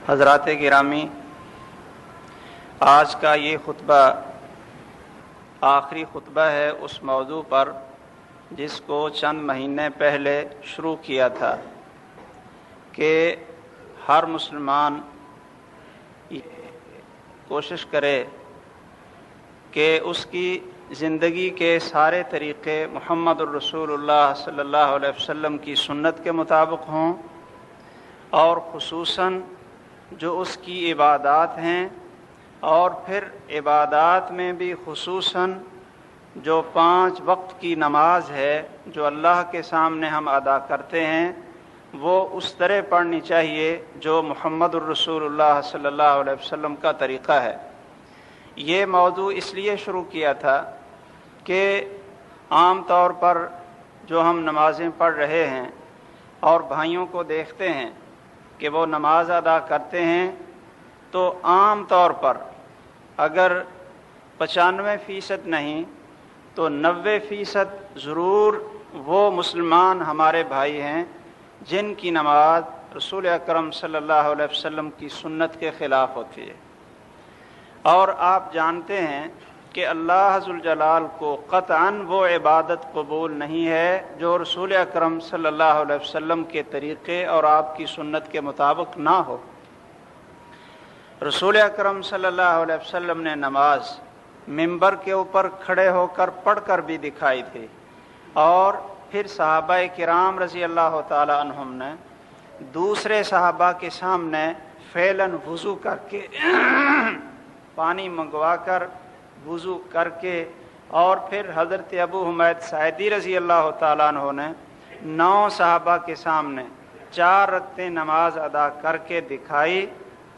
حضرات گرامی، آج کا یہ خطبہ آخری خطبہ ہے اس موضوع پر جس کو چند مہینے پہلے شروع کیا تھا کہ ہر مسلمان کوشش کرے کہ اس کی زندگی کے سارے طریقے محمد الرسول اللہ صلی اللہ علیہ وسلم کی سنت کے مطابق ہوں، اور خصوصاً جو اس کی عبادات ہیں، اور پھر عبادات میں بھی خصوصاً جو 5 وقت کی نماز ہے جو اللہ کے سامنے ہم ادا کرتے ہیں، وہ اس طرح پڑھنی چاہیے جو محمد الرسول اللہ صلی اللہ علیہ وسلم کا طریقہ ہے۔ یہ موضوع اس لیے شروع کیا تھا کہ عام طور پر جو ہم نمازیں پڑھ رہے ہیں اور بھائیوں کو دیکھتے ہیں کہ وہ نماز ادا کرتے ہیں، تو عام طور پر اگر 95% نہیں تو 90% ضرور وہ مسلمان ہمارے بھائی ہیں جن کی نماز رسول اکرم صلی اللہ علیہ وسلم کی سنت کے خلاف ہوتی ہے۔ اور آپ جانتے ہیں کہ اللہ ذوالجلال کو قطعاً وہ عبادت قبول نہیں ہے جو رسول اکرم صلی اللہ علیہ وسلم کے طریقے اور آپ کی سنت کے مطابق نہ ہو۔ رسول اکرم صلی اللہ علیہ وسلم نے نماز منبر کے اوپر کھڑے ہو کر پڑھ کر بھی دکھائی تھی، اور پھر صحابہ کرام رضی اللہ تعالی عنہم نے دوسرے صحابہ کے سامنے فعلاً وضو کر کے پانی منگوا کر وضو کر کے، اور پھر حضرت ابو حمید ساعدی رضی اللہ تعالیٰ عنہ نے 9 صحابہ کے سامنے 4 رکعتیں نماز ادا کر کے دکھائی،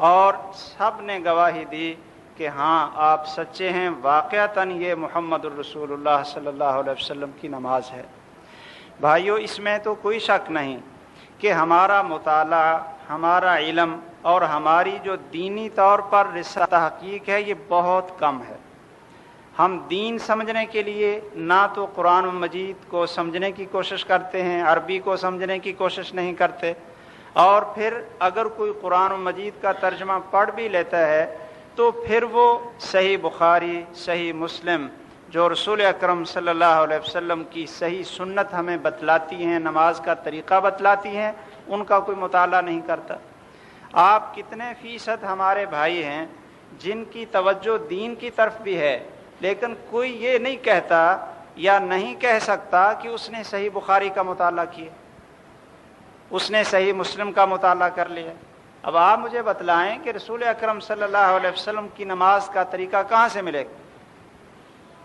اور سب نے گواہی دی کہ ہاں آپ سچے ہیں، واقعتاً یہ محمد الرسول اللہ صلی اللہ علیہ وسلم کی نماز ہے۔ بھائیو، اس میں تو کوئی شک نہیں کہ ہمارا مطالعہ، ہمارا علم اور ہماری جو دینی طور پر رسالت تحقیق ہے یہ بہت کم ہے۔ ہم دین سمجھنے کے لیے نہ تو قرآن مجید کو سمجھنے کی کوشش کرتے ہیں، عربی کو سمجھنے کی کوشش نہیں کرتے، اور پھر اگر کوئی قرآن مجید کا ترجمہ پڑھ بھی لیتا ہے تو پھر وہ صحیح بخاری، صحیح مسلم جو رسول اکرم صلی اللہ علیہ وسلم کی صحیح سنت ہمیں بتلاتی ہیں، نماز کا طریقہ بتلاتی ہیں، ان کا کوئی مطالعہ نہیں کرتا۔ آپ کتنے فیصد ہمارے بھائی ہیں جن کی توجہ دین کی طرف بھی ہے، لیکن کوئی یہ نہیں کہتا یا نہیں کہہ سکتا کہ اس نے صحیح بخاری کا مطالعہ کیا، اس نے صحیح مسلم کا مطالعہ کر لیا۔ اب آپ مجھے بتلائیں کہ رسول اکرم صلی اللہ علیہ وسلم کی نماز کا طریقہ کہاں سے ملے گا؟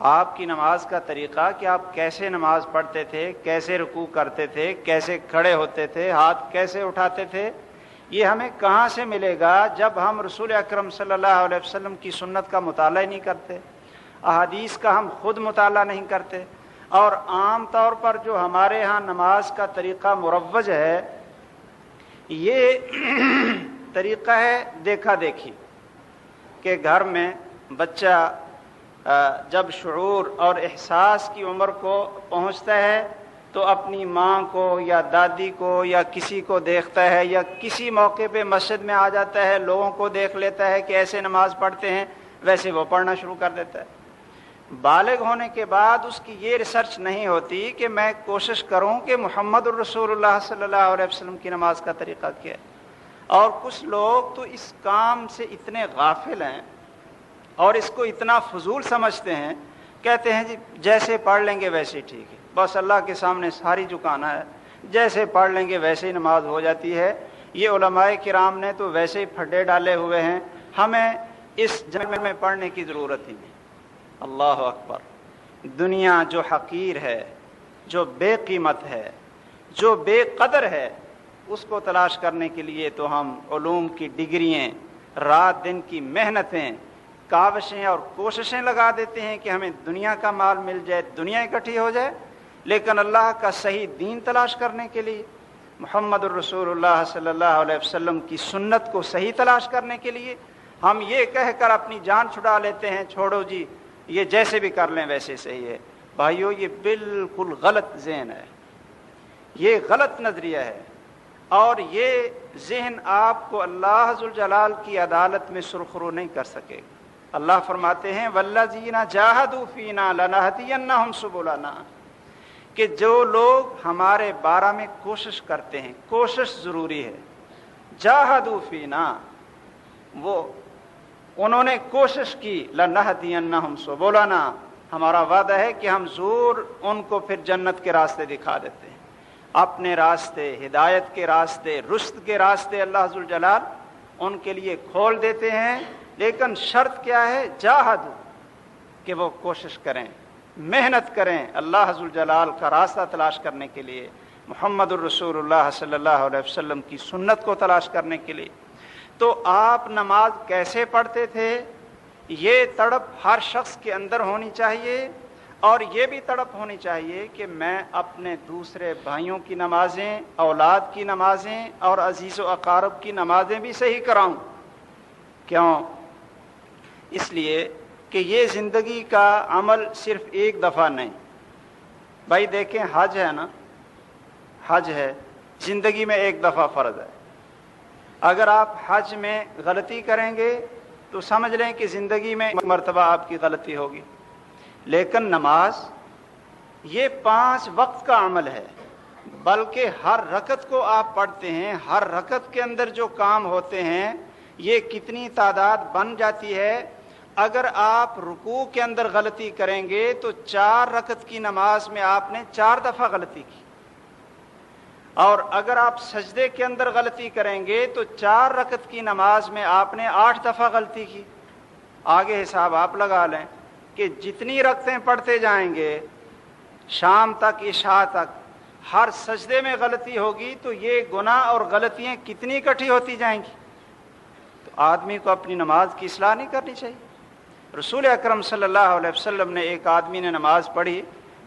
آپ کی نماز کا طریقہ کہ آپ کیسے نماز پڑھتے تھے، کیسے رکوع کرتے تھے، کیسے کھڑے ہوتے تھے، ہاتھ کیسے اٹھاتے تھے، یہ ہمیں کہاں سے ملے گا جب ہم رسول اکرم صلی اللہ علیہ وسلم کی سنت کا مطالعہ نہیں کرتے، احادیث کا ہم خود مطالعہ نہیں کرتے، اور عام طور پر جو ہمارے ہاں نماز کا طریقہ مروج ہے یہ طریقہ ہے دیکھا دیکھی، کہ گھر میں بچہ جب شعور اور احساس کی عمر کو پہنچتا ہے تو اپنی ماں کو یا دادی کو یا کسی کو دیکھتا ہے، یا کسی موقع پہ مسجد میں آ جاتا ہے، لوگوں کو دیکھ لیتا ہے کہ ایسے نماز پڑھتے ہیں، ویسے وہ پڑھنا شروع کر دیتا ہے۔ بالغ ہونے کے بعد اس کی یہ ریسرچ نہیں ہوتی کہ میں کوشش کروں کہ محمد الرسول اللہ صلی اللہ علیہ وسلم کی نماز کا طریقہ کیا ہے۔ اور کچھ لوگ تو اس کام سے اتنے غافل ہیں اور اس کو اتنا فضول سمجھتے ہیں، کہتے ہیں جی جیسے پڑھ لیں گے ویسے ٹھیک ہے، بس اللہ کے سامنے ساری جھکانا ہے، جیسے پڑھ لیں گے ویسے ہی نماز ہو جاتی ہے۔ یہ علماء کرام نے تو ویسے ہی پھڈے ڈالے ہوئے ہیں، ہمیں اس جنگ میں پڑھنے کی ضرورت ہی نہیں۔ اللہ اکبر! دنیا جو حقیر ہے، جو بے قیمت ہے، جو بے قدر ہے، اس کو تلاش کرنے کے لیے تو ہم علوم کی ڈگریاں، رات دن کی محنتیں، کاوشیں اور کوششیں لگا دیتے ہیں کہ ہمیں دنیا کا مال مل جائے، دنیا اکٹھی ہو جائے، لیکن اللہ کا صحیح دین تلاش کرنے کے لیے، محمد الرسول اللہ صلی اللہ علیہ وسلم کی سنت کو صحیح تلاش کرنے کے لیے ہم یہ کہہ کر اپنی جان چھڑا لیتے ہیں، چھوڑو جی یہ جیسے بھی کر لیں ویسے صحیح ہے۔ بھائیو، یہ بالکل غلط ذہن ہے، یہ غلط نظریہ ہے۔ اور یہ ذہن آپ کو اللہ ذوالجلال کی عدالت میں سرخرو نہیں کر سکے گا۔ اللہ فرماتے ہیں والذین جاہدوا فینا لنہدینہم سبلنا، کہ جو لوگ ہمارے بارے میں کوشش کرتے ہیں، کوشش ضروری ہے، جاہدوا فینا، وہ انہوں نے کوشش کی، لنہدینہم سبلنا، ہمارا وعدہ ہے کہ ہم ضرور ان کو پھر جنت کے راستے دکھا دیتے ہیں، اپنے راستے، ہدایت کے راستے، رشد کے راستے اللہ ذوالجلال ان کے لیے کھول دیتے ہیں۔ لیکن شرط کیا ہے؟ جاہدوا، کہ وہ کوشش کریں، محنت کریں اللہ ذوالجلال کا راستہ تلاش کرنے کے لیے، محمد الرسول اللہ صلی اللہ علیہ وسلم کی سنت کو تلاش کرنے کے لیے۔ تو آپ نماز کیسے پڑھتے تھے؟ یہ تڑپ ہر شخص کے اندر ہونی چاہیے، اور یہ بھی تڑپ ہونی چاہیے کہ میں اپنے دوسرے بھائیوں کی نمازیں، اولاد کی نمازیں اور عزیز و اقارب کی نمازیں بھی صحیح کراؤں۔ کیوں؟ اس لیے کہ یہ زندگی کا عمل صرف ایک دفعہ نہیں۔ بھائی دیکھیں، حج ہے نا، حج ہے، زندگی میں ایک دفعہ فرض ہے۔ اگر آپ حج میں غلطی کریں گے تو سمجھ لیں کہ زندگی میں ایک مرتبہ آپ کی غلطی ہوگی۔ لیکن نماز یہ 5 وقت کا عمل ہے، بلکہ ہر رکعت کو آپ پڑھتے ہیں، ہر رکعت کے اندر جو کام ہوتے ہیں یہ کتنی تعداد بن جاتی ہے۔ اگر آپ رکوع کے اندر غلطی کریں گے تو 4 رکعت کی نماز میں آپ نے 4 دفعہ غلطی کی، اور اگر آپ سجدے کے اندر غلطی کریں گے تو 4 رکعت کی نماز میں آپ نے 8 دفعہ غلطی کی۔ آگے حساب آپ لگا لیں کہ جتنی رکعتیں پڑھتے جائیں گے شام تک، عشاء تک، ہر سجدے میں غلطی ہوگی تو یہ گناہ اور غلطیاں کتنی اکٹھی ہوتی جائیں گی۔ تو آدمی کو اپنی نماز کی اصلاح نہیں کرنی چاہیے۔ رسول اکرم صلی اللہ علیہ وسلم نے، ایک آدمی نے نماز پڑھی،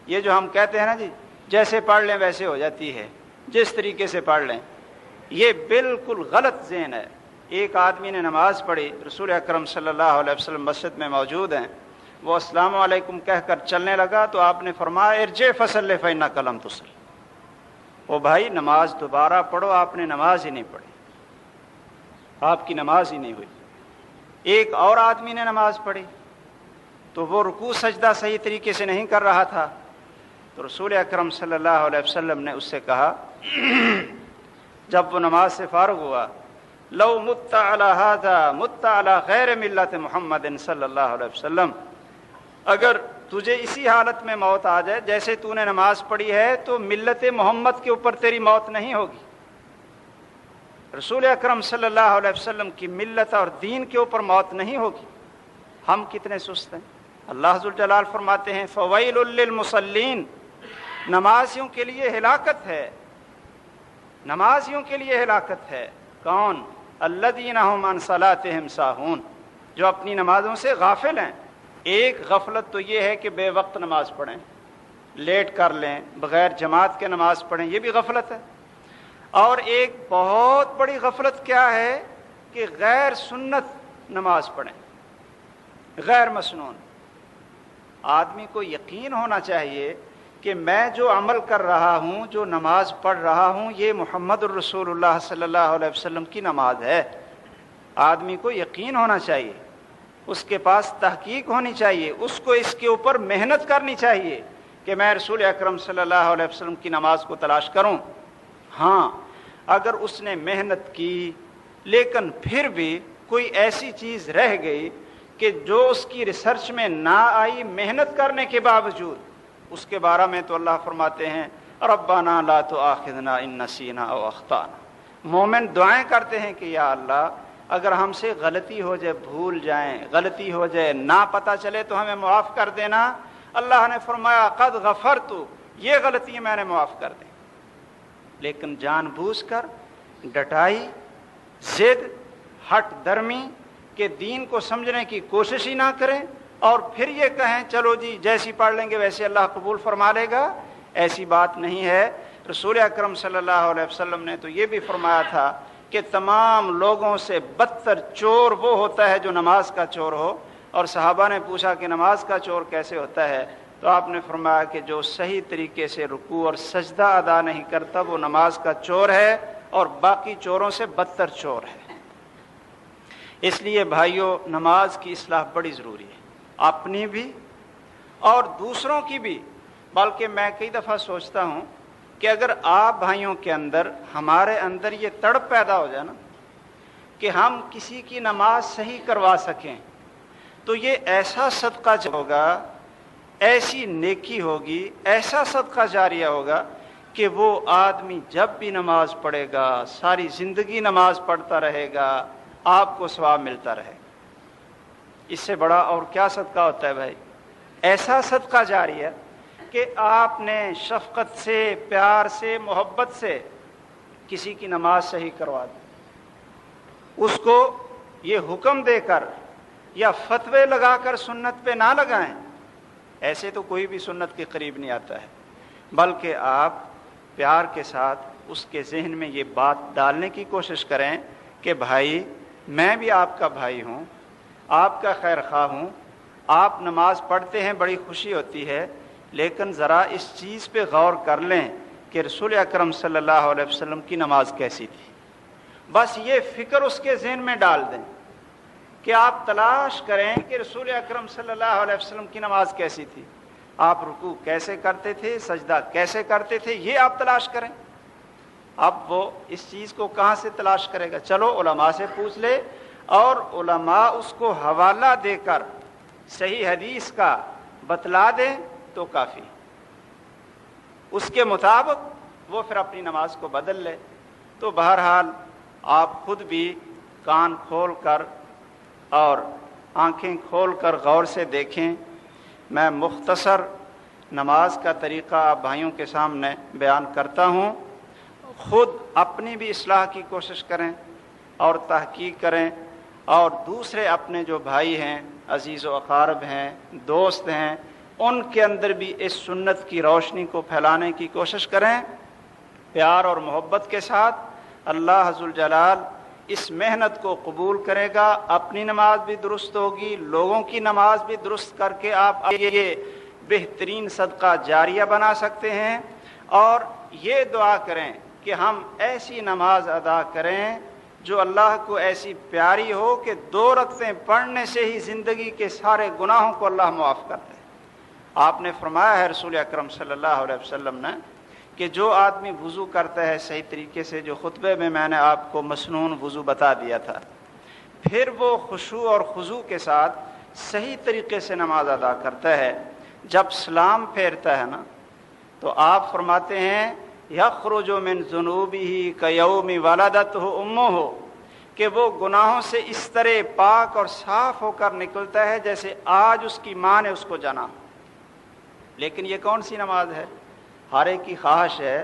یہ جو ہم کہتے ہیں نا جی جیسے پڑھ لیں ویسے ہو جاتی ہے، جس طریقے سے پڑھ لیں، یہ بالکل غلط ذہن ہے۔ ایک آدمی نے نماز پڑھی، رسول اکرم صلی اللہ علیہ وسلم مسجد میں موجود ہیں، وہ السلام علیکم کہہ کر چلنے لگا تو آپ نے فرمایا ارجع فصلی فإنک لم تصلی، او بھائی نماز دوبارہ پڑھو، آپ نے نماز ہی نہیں پڑھی، آپ کی نماز ہی نہیں ہوئی۔ ایک اور آدمی نے نماز پڑھی تو وہ رکوع سجدہ صحیح طریقے سے نہیں کر رہا تھا، تو رسول اکرم صلی اللہ علیہ وسلم نے اس سے کہا جب وہ نماز سے فارغ ہوا، لو مت علی ھذا مت علی غیر ملت محمد صلی اللہ علیہ وسلم، اگر تجھے اسی حالت میں موت آ جائے جیسے تو نے نماز پڑھی ہے تو ملت محمد کے اوپر تیری موت نہیں ہوگی، رسول اکرم صلی اللہ علیہ وسلم کی ملت اور دین کے اوپر موت نہیں ہوگی۔ ہم کتنے سست ہیں۔ اللہ ذوالجلال فرماتے ہیں فویل للمصلین، نمازیوں کے لیے ہلاکت ہے، نمازیوں کے لیے ہلاکت ہے۔ کون؟ الذین هم عن صلاتهم ساہون، جو اپنی نمازوں سے غافل ہیں۔ ایک غفلت تو یہ ہے کہ بے وقت نماز پڑھیں، لیٹ کر لیں، بغیر جماعت کے نماز پڑھیں، یہ بھی غفلت ہے۔ اور ایک بہت بڑی غفلت کیا ہے کہ غیر سنت نماز پڑھیں، غیر مسنون۔ آدمی کو یقین ہونا چاہیے کہ میں جو عمل کر رہا ہوں، جو نماز پڑھ رہا ہوں، یہ محمد الرسول اللہ صلی اللہ علیہ وسلم کی نماز ہے۔ آدمی کو یقین ہونا چاہیے، اس کے پاس تحقیق ہونی چاہیے، اس کو اس کے اوپر محنت کرنی چاہیے کہ میں رسول اکرم صلی اللہ علیہ وسلم کی نماز کو تلاش کروں۔ ہاں، اگر اس نے محنت کی لیکن پھر بھی کوئی ایسی چیز رہ گئی کہ جو اس کی ریسرچ میں نہ آئی محنت کرنے کے باوجود، اس کے بارے میں تو اللہ فرماتے ہیں ربنا لا تؤاخذنا ان نسینا او اخطانا۔ مومن دعائیں کرتے ہیں کہ یا اللہ اگر ہم سے غلطی ہو جائے، بھول جائیں، غلطی ہو جائے، نہ پتہ چلے تو ہمیں معاف کر دینا۔ اللہ نے فرمایا قد غفرت، یہ غلطی میں نے معاف کر دی۔ لیکن جان بوجھ کر ڈٹائی، ضد، ہٹ درمی کہ دین کو سمجھنے کی کوشش ہی نہ کریں اور پھر یہ کہیں چلو جی جیسی پڑھ لیں گے ویسے اللہ قبول فرما لے گا، ایسی بات نہیں ہے۔ رسول اکرم صلی اللہ علیہ وسلم نے تو یہ بھی فرمایا تھا کہ تمام لوگوں سے بدتر چور وہ ہوتا ہے جو نماز کا چور ہو، اور صحابہ نے پوچھا کہ نماز کا چور کیسے ہوتا ہے، تو آپ نے فرمایا کہ جو صحیح طریقے سے رکوع اور سجدہ ادا نہیں کرتا وہ نماز کا چور ہے، اور باقی چوروں سے بدتر چور ہے۔ اس لیے بھائیوں، نماز کی اصلاح بڑی ضروری ہے، اپنی بھی اور دوسروں کی بھی۔ بلکہ میں کئی دفعہ سوچتا ہوں کہ اگر آپ بھائیوں کے اندر، ہمارے اندر یہ تڑپ پیدا ہو جائے نا کہ ہم کسی کی نماز صحیح کروا سکیں، تو یہ ایسا صدقہ ہوگا، ایسی نیکی ہوگی، ایسا صدقہ جاریہ ہوگا کہ وہ آدمی جب بھی نماز پڑھے گا، ساری زندگی نماز پڑھتا رہے گا، آپ کو ثواب ملتا رہے گا۔ اس سے بڑا اور کیا صدقہ ہوتا ہے بھائی؟ ایسا صدقہ جاریہ کہ آپ نے شفقت سے، پیار سے، محبت سے کسی کی نماز صحیح کروا دی، اس کو یہ حکم دے کر یا فتوے لگا کر سنت پہ نہ لگائیں، ایسے تو کوئی بھی سنت کے قریب نہیں آتا ہے، بلکہ آپ پیار کے ساتھ اس کے ذہن میں یہ بات ڈالنے کی کوشش کریں کہ بھائی میں بھی آپ کا بھائی ہوں، آپ کا خیر خواہ ہوں، آپ نماز پڑھتے ہیں، بڑی خوشی ہوتی ہے، لیکن ذرا اس چیز پہ غور کر لیں کہ رسول اکرم صلی اللہ علیہ وسلم کی نماز کیسی تھی۔ بس یہ فکر اس کے ذہن میں ڈال دیں کہ آپ تلاش کریں کہ رسول اکرم صلی اللہ علیہ وسلم کی نماز کیسی تھی، آپ رکوع کیسے کرتے تھے، سجدہ کیسے کرتے تھے، یہ آپ تلاش کریں۔ اب وہ اس چیز کو کہاں سے تلاش کرے گا؟ چلو علماء سے پوچھ لے، اور علماء اس کو حوالہ دے کر صحیح حدیث کا بتلا دیں تو کافی، اس کے مطابق وہ پھر اپنی نماز کو بدل لے۔ تو بہرحال آپ خود بھی کان کھول کر اور آنکھیں کھول کر غور سے دیکھیں۔ میں مختصر نماز کا طریقہ آپ بھائیوں کے سامنے بیان کرتا ہوں، خود اپنی بھی اصلاح کی کوشش کریں اور تحقیق کریں، اور دوسرے اپنے جو بھائی ہیں، عزیز و اقارب ہیں، دوست ہیں، ان کے اندر بھی اس سنت کی روشنی کو پھیلانے کی کوشش کریں پیار اور محبت کے ساتھ۔ اللہ ذوالجلال اس محنت کو قبول کرے گا، اپنی نماز بھی درست ہوگی، لوگوں کی نماز بھی درست کر کے آپ یہ بہترین صدقہ جاریہ بنا سکتے ہیں۔ اور یہ دعا کریں کہ ہم ایسی نماز ادا کریں جو اللہ کو ایسی پیاری ہو کہ 2 رکعتیں پڑھنے سے ہی زندگی کے سارے گناہوں کو اللہ معاف کر دے۔ آپ نے فرمایا ہے رسول اکرم صلی اللہ علیہ وسلم نے کہ جو آدمی وضو کرتا ہے صحیح طریقے سے، جو خطبے میں نے آپ کو مسنون وضو بتا دیا تھا، پھر وہ خشوع اور خضوع کے ساتھ صحیح طریقے سے نماز ادا کرتا ہے، جب سلام پھیرتا ہے نا تو آپ فرماتے ہیں یخرج من ذنوبہ کیوم ولدتہ امہ، کہ وہ گناہوں سے اس طرح پاک اور صاف ہو کر نکلتا ہے جیسے آج اس کی ماں نے اس کو جنا۔ لیکن یہ کون سی نماز ہے؟ ہر ایک کی خواہش ہے،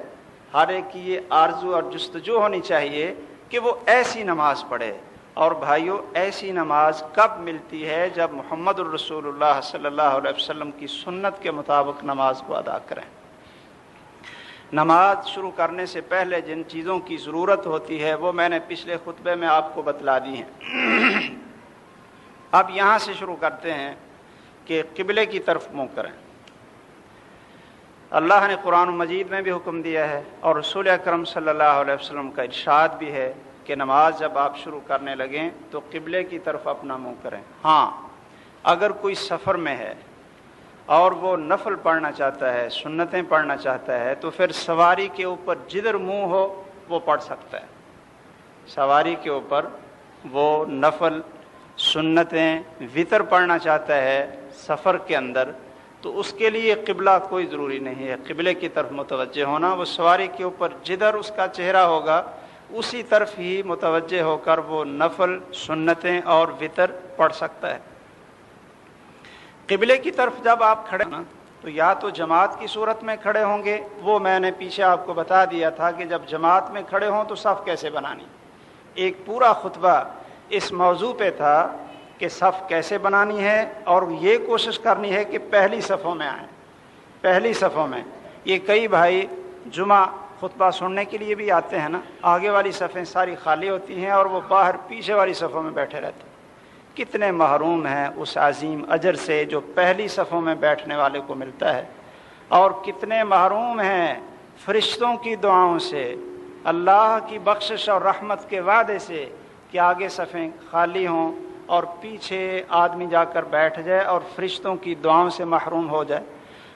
ہر ایک کی یہ آرزو اور جستجو ہونی چاہیے کہ وہ ایسی نماز پڑھے۔ اور بھائیو، ایسی نماز کب ملتی ہے؟ جب محمد الرسول اللہ صلی اللہ علیہ وسلم کی سنت کے مطابق نماز کو ادا کریں۔ نماز شروع کرنے سے پہلے جن چیزوں کی ضرورت ہوتی ہے وہ میں نے پچھلے خطبے میں آپ کو بتلا دی ہیں۔ اب یہاں سے شروع کرتے ہیں کہ قبلے کی طرف منہ کریں۔ اللہ نے قرآن مجید میں بھی حکم دیا ہے اور رسول اکرم صلی اللہ علیہ وسلم کا ارشاد بھی ہے کہ نماز جب آپ شروع کرنے لگیں تو قبلے کی طرف اپنا منہ کریں۔ ہاں، اگر کوئی سفر میں ہے اور وہ نفل پڑھنا چاہتا ہے، سنتیں پڑھنا چاہتا ہے، تو پھر سواری کے اوپر جدھر منہ ہو وہ پڑھ سکتا ہے۔ سواری کے اوپر وہ نفل، سنتیں، وطر پڑھنا چاہتا ہے سفر کے اندر، تو اس کے لیے قبلہ کوئی ضروری نہیں ہے قبلے کی طرف متوجہ ہونا۔ وہ سواری کے اوپر جدھر اس کا چہرہ ہوگا اسی طرف ہی متوجہ ہو کر وہ نفل، سنتیں اور وطر پڑھ سکتا ہے۔ قبلے کی طرف جب آپ کھڑے نا تو یا تو جماعت کی صورت میں کھڑے ہوں گے، وہ میں نے پیچھے آپ کو بتا دیا تھا کہ جب جماعت میں کھڑے ہوں تو صف کیسے بنانی۔ ایک پورا خطبہ اس موضوع پہ تھا کہ صف کیسے بنانی ہے، اور یہ کوشش کرنی ہے کہ پہلی صفوں میں آئیں۔ پہلی صفوں میں یہ کئی بھائی جمعہ خطبہ سننے کے لیے بھی آتے ہیں نا، آگے والی صفیں ساری خالی ہوتی ہیں اور وہ باہر پیچھے والی صفوں میں بیٹھے رہتے ہیں۔ کتنے محروم ہیں اس عظیم اجر سے جو پہلی صفوں میں بیٹھنے والے کو ملتا ہے، اور کتنے محروم ہیں فرشتوں کی دعاؤں سے، اللہ کی بخشش اور رحمت کے وعدے سے کہ آگے صفیں خالی ہوں اور پیچھے آدمی جا کر بیٹھ جائے اور فرشتوں کی دعاؤں سے محروم ہو جائے۔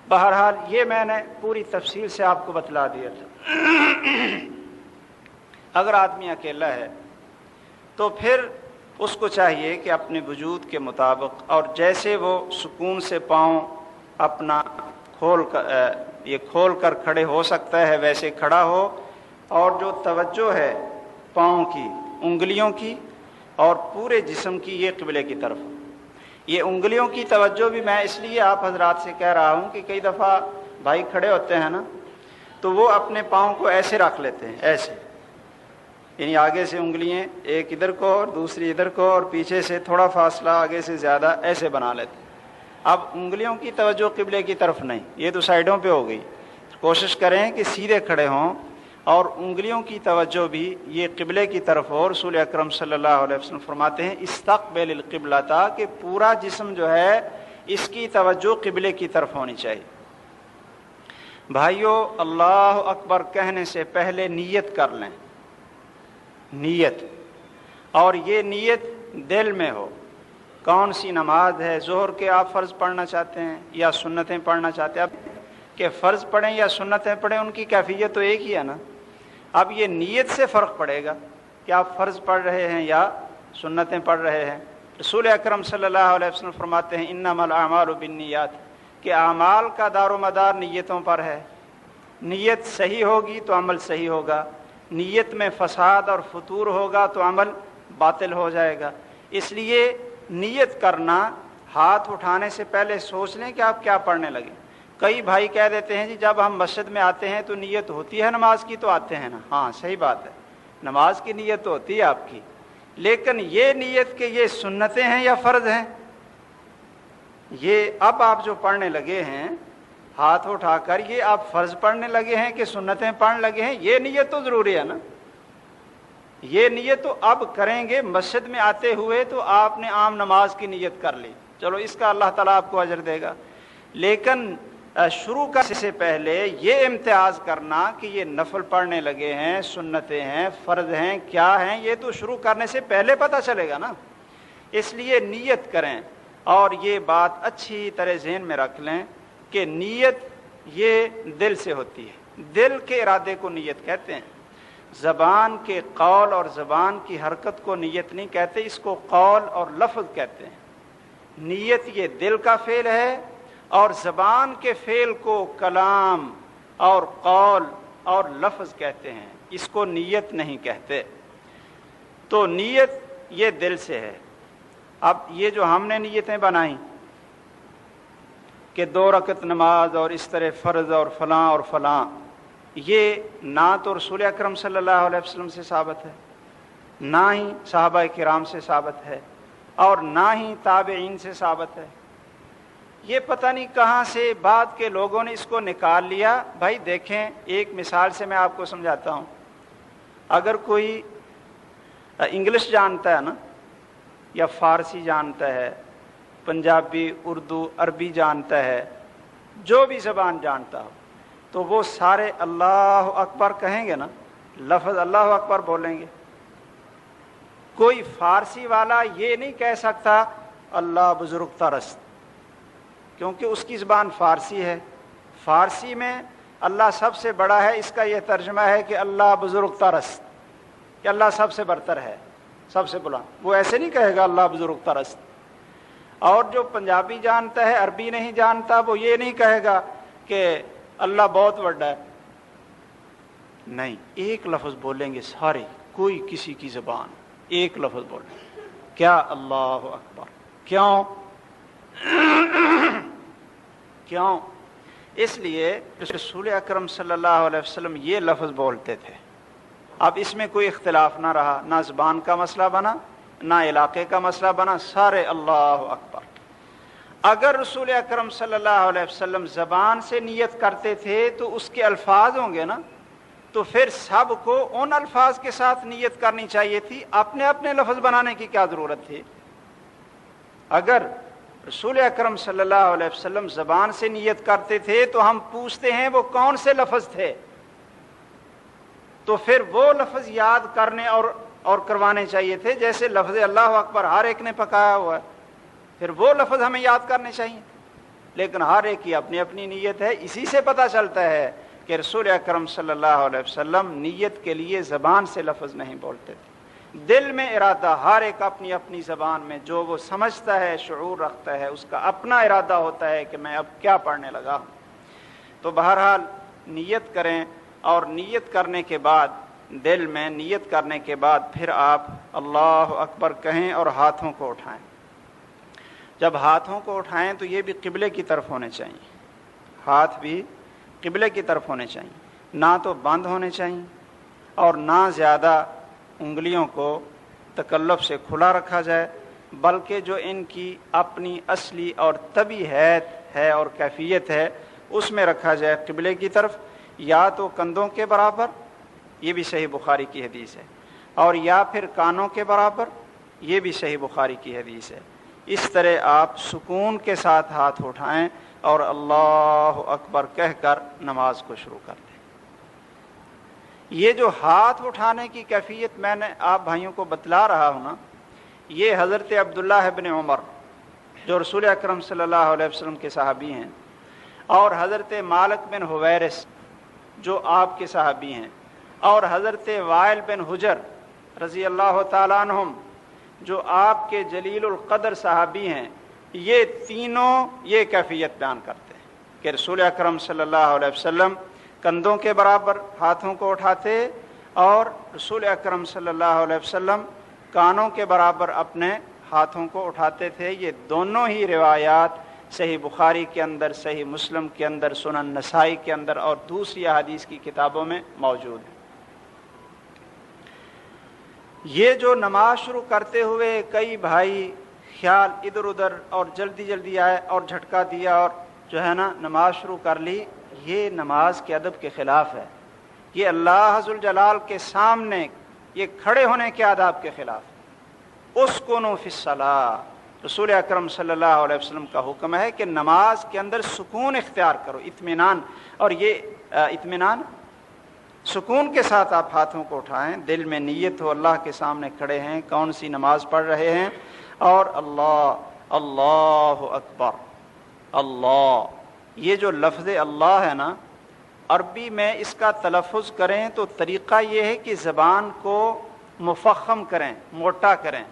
بہرحال یہ میں نے پوری تفصیل سے آپ کو بتلا دیا تھا۔ اگر آدمی اکیلا ہے تو پھر اس کو چاہیے کہ اپنے وجود کے مطابق اور جیسے وہ سکون سے پاؤں اپنا کھول کر کھڑے ہو سکتا ہے ویسے کھڑا ہو، اور جو توجہ ہے پاؤں کی، انگلیوں کی اور پورے جسم کی یہ قبلے کی طرف۔ یہ انگلیوں کی توجہ بھی میں اس لیے آپ حضرات سے کہہ رہا ہوں کہ کئی دفعہ بھائی کھڑے ہوتے ہیں نا تو وہ اپنے پاؤں کو ایسے رکھ لیتے ہیں، ایسے، یعنی آگے سے انگلیاں ایک ادھر کو اور دوسری ادھر کو اور پیچھے سے تھوڑا فاصلہ آگے سے زیادہ ایسے بنا لیتے ہیں۔ اب انگلیوں کی توجہ قبلے کی طرف نہیں، یہ تو سائیڈوں پہ ہو گئی۔ کوشش کریں کہ سیدھے کھڑے ہوں اور انگلیوں کی توجہ بھی یہ قبلے کی طرف ہو۔ رسول اکرم صلی اللہ علیہ وسلم فرماتے ہیں استقبل القبلۃ، کہ پورا جسم جو ہے اس کی توجہ قبلے کی طرف ہونی چاہیے۔ بھائیو، اللہ اکبر کہنے سے پہلے نیت کر لیں، نیت، اور یہ نیت دل میں ہو۔ کون سی نماز ہے؟ ظہر کے آپ فرض پڑھنا چاہتے ہیں یا سنتیں پڑھنا چاہتے ہیں؟ اب کہ فرض پڑھیں یا سنتیں پڑھیں ان کی کیفیت تو ایک ہی ہے نا۔ اب یہ نیت سے فرق پڑے گا کہ آپ فرض پڑھ رہے ہیں یا سنتیں پڑھ رہے ہیں۔ رسول اکرم صلی اللہ علیہ وسلم فرماتے ہیں انما الاعمال بالنیات، کہ اعمال کا دار و مدار نیتوں پر ہے۔ نیت صحیح ہوگی تو عمل صحیح ہوگا، نیت میں فساد اور فتور ہوگا تو عمل باطل ہو جائے گا۔ اس لیے نیت کرنا، ہاتھ اٹھانے سے پہلے سوچ لیں کہ آپ کیا پڑھنے لگیں۔ کئی بھائی کہہ دیتے ہیں جی جب ہم مسجد میں آتے ہیں تو نیت ہوتی ہے نماز کی، تو آتے ہیں نا۔ ہاں صحیح بات ہے، نماز کی نیت تو ہوتی ہے آپ کی، لیکن یہ نیت کہ یہ سنتیں ہیں یا فرض ہیں، یہ اب آپ جو پڑھنے لگے ہیں ہاتھ اٹھا کر، یہ آپ فرض پڑھنے لگے ہیں کہ سنتیں پڑھنے لگے ہیں، یہ نیت تو ضروری ہے نا۔ یہ نیت تو اب کریں گے، مسجد میں آتے ہوئے تو آپ نے عام نماز کی نیت کر لی، چلو اس کا اللہ تعالیٰ آپ کو اجر دے گا، لیکن شروع کرنے سے پہلے یہ امتیاز کرنا کہ یہ نفل پڑھنے لگے ہیں، سنتیں ہیں، فرض ہیں، کیا ہیں، یہ تو شروع کرنے سے پہلے پتہ چلے گا نا۔ اس لیے نیت کریں، اور یہ بات اچھی طرح ذہن میں رکھ لیں کہ نیت یہ دل سے ہوتی ہے، دل کے ارادے کو نیت کہتے ہیں۔ زبان کے قول اور زبان کی حرکت کو نیت نہیں کہتے، اس کو قول اور لفظ کہتے ہیں۔ نیت یہ دل کا فعل ہے، اور زبان کے فعل کو کلام اور قول اور لفظ کہتے ہیں، اس کو نیت نہیں کہتے۔ تو نیت یہ دل سے ہے۔ اب یہ جو ہم نے نیتیں بنائیں کہ 2 رکعت نماز اور اس طرح فرض اور فلاں، یہ نہ تو رسول اکرم صلی اللہ علیہ وسلم سے ثابت ہے، نہ ہی صحابہ کرام سے ثابت ہے، اور نہ ہی تابعین سے ثابت ہے۔ یہ پتہ نہیں کہاں سے بعد کے لوگوں نے اس کو نکال لیا۔ بھائی دیکھیں، ایک مثال سے میں آپ کو سمجھاتا ہوں۔ اگر کوئی انگلش جانتا ہے نا، یا فارسی جانتا ہے، پنجابی، اردو، عربی جانتا ہے، جو بھی زبان جانتا ہو، تو وہ سارے اللہ اکبر کہیں گے نا، لفظ اللہ اکبر بولیں گے۔ کوئی فارسی والا یہ نہیں کہہ سکتا اللہ بزرگ ترست، کیونکہ اس کی زبان فارسی ہے۔ فارسی میں اللہ سب سے بڑا ہے، اس کا یہ ترجمہ ہے کہ اللہ بزرگ ترست، کہ اللہ سب سے برتر ہے، سب سے بلند۔ وہ ایسے نہیں کہے گا اللہ بزرگ ترست۔ اور جو پنجابی جانتا ہے، عربی نہیں جانتا، وہ یہ نہیں کہے گا کہ اللہ بہت بڑا ہے۔ نہیں، ایک لفظ بولیں گے سارے، کوئی کسی کی زبان ایک لفظ بولیں، کیا اللہ اکبر۔ کیوں؟ کیوں؟ اس لیے رسول اکرم صلی اللہ علیہ وسلم یہ لفظ بولتے تھے۔ اب اس میں کوئی اختلاف نہ رہا، نہ زبان کا مسئلہ بنا، نہ علاقے کا مسئلہ بنا، سارے اللہ اکبر۔ اگر رسول اکرم صلی اللہ علیہ وسلم زبان سے نیت کرتے تھے تو اس کے الفاظ ہوں گے نا، تو پھر سب کو ان الفاظ کے ساتھ نیت کرنی چاہیے تھی، اپنے اپنے لفظ بنانے کی کیا ضرورت تھی؟ اگر رسول اکرم صلی اللہ علیہ وسلم زبان سے نیت کرتے تھے تو ہم پوچھتے ہیں وہ کون سے لفظ تھے؟ تو تو پھر وہ لفظ یاد کرنے اور کروانے چاہیے تھے، جیسے لفظ اللہ اکبر ہر ایک نے پکایا ہوا ہے، پھر وہ لفظ ہمیں یاد کرنے چاہیے، لیکن ہر ایک کی اپنی اپنی نیت ہے۔ اسی سے پتہ چلتا ہے کہ رسول اکرم صلی اللہ علیہ وسلم نیت کے لیے زبان سے لفظ نہیں بولتے تھے، دل میں ارادہ، ہر ایک اپنی اپنی زبان میں جو وہ سمجھتا ہے، شعور رکھتا ہے، اس کا اپنا ارادہ ہوتا ہے کہ میں اب کیا پڑھنے لگا ہوں۔ تو بہرحال نیت کریں، اور نیت کرنے کے بعد دل میں نیت کرنے کے بعد پھر آپ اللہ اکبر کہیں اور ہاتھوں کو اٹھائیں۔ جب ہاتھوں کو اٹھائیں تو یہ بھی قبلے کی طرف ہونے چاہیے، ہاتھ بھی قبلے کی طرف ہونے چاہیے، نہ تو بند ہونے چاہیے اور نہ زیادہ انگلیوں کو تکلف سے کھلا رکھا جائے، بلکہ جو ان کی اپنی اصلی اور طبی حیت ہے اور کیفیت ہے اس میں رکھا جائے قبلے کی طرف، یا تو کندھوں کے برابر، یہ بھی صحیح بخاری کی حدیث ہے، اور یا پھر کانوں کے برابر، یہ بھی صحیح بخاری کی حدیث ہے۔ اس طرح آپ سکون کے ساتھ ہاتھ اٹھائیں اور اللہ اکبر کہہ کر نماز کو شروع کر دیں۔ یہ جو ہاتھ اٹھانے کی کیفیت میں نے آپ بھائیوں کو بتلا رہا ہوں نا، یہ حضرت عبداللہ ابن عمر جو رسول اکرم صلی اللہ علیہ وسلم کے صحابی ہیں، اور حضرت مالک بن حویرث جو آپ کے صحابی ہیں، اور حضرت وائل بن حجر رضی اللہ تعالیٰ عنہم جو آپ کے جلیل القدر صحابی ہیں، یہ تینوں یہ کیفیت بیان کرتے ہیں کہ رسول اکرم صلی اللہ علیہ وسلم کندھوں کے برابر ہاتھوں کو اٹھاتے، اور رسول اکرم صلی اللہ علیہ وسلم کانوں کے برابر اپنے ہاتھوں کو اٹھاتے تھے۔ یہ دونوں ہی روایات صحیح بخاری کے اندر، صحیح مسلم کے اندر، سنن نسائی کے اندر اور دوسری احادیث کی کتابوں میں موجود ہیں۔ یہ جو نماز شروع کرتے ہوئے کئی بھائی خیال ادھر ادھر اور جلدی جلدی آئے اور جھٹکا دیا اور جو ہے نا نماز شروع کر لی، یہ نماز کے ادب کے خلاف ہے، یہ اللہ ذوالجلال کے سامنے یہ کھڑے ہونے کے آداب کے خلاف ہے۔ اسکنوا فی الصلاۃ، رسول اکرم صلی اللہ علیہ وسلم کا حکم ہے کہ نماز کے اندر سکون اختیار کرو، اطمینان، اور یہ اطمینان سکون کے ساتھ آپ ہاتھوں کو اٹھائیں، دل میں نیت ہو اللہ کے سامنے کھڑے ہیں، کون سی نماز پڑھ رہے ہیں، اور اللہ اکبر، اللہ، یہ جو لفظ اللہ ہے نا، عربی میں اس کا تلفظ کریں تو طریقہ یہ ہے کہ زبان کو مفخم کریں، موٹا کریں،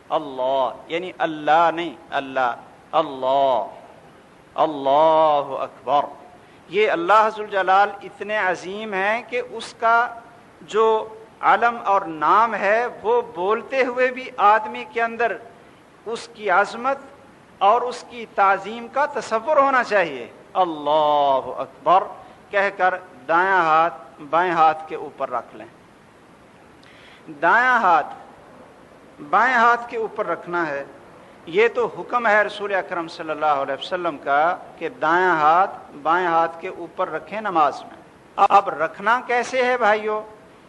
اللہ، یعنی اللہ نہیں، اللہ، اللہ، اللہ اکبر۔ یہ اللہ ذوالجلال اتنے عظیم ہیں کہ اس کا جو علم اور نام ہے وہ بولتے ہوئے بھی آدمی کے اندر اس کی عظمت اور اس کی تعظیم کا تصور ہونا چاہیے۔ اللہ اکبر کہہ کر دایاں ہاتھ بائیں ہاتھ کے اوپر رکھ لیں، دایاں ہاتھ بائیں ہاتھ کے اوپر رکھنا ہے۔ یہ تو حکم ہے رسول اکرم صلی اللہ علیہ وسلم کا کہ دایاں ہاتھ بائیں ہاتھ کے اوپر رکھیں نماز میں۔ اب رکھنا کیسے ہے بھائیو؟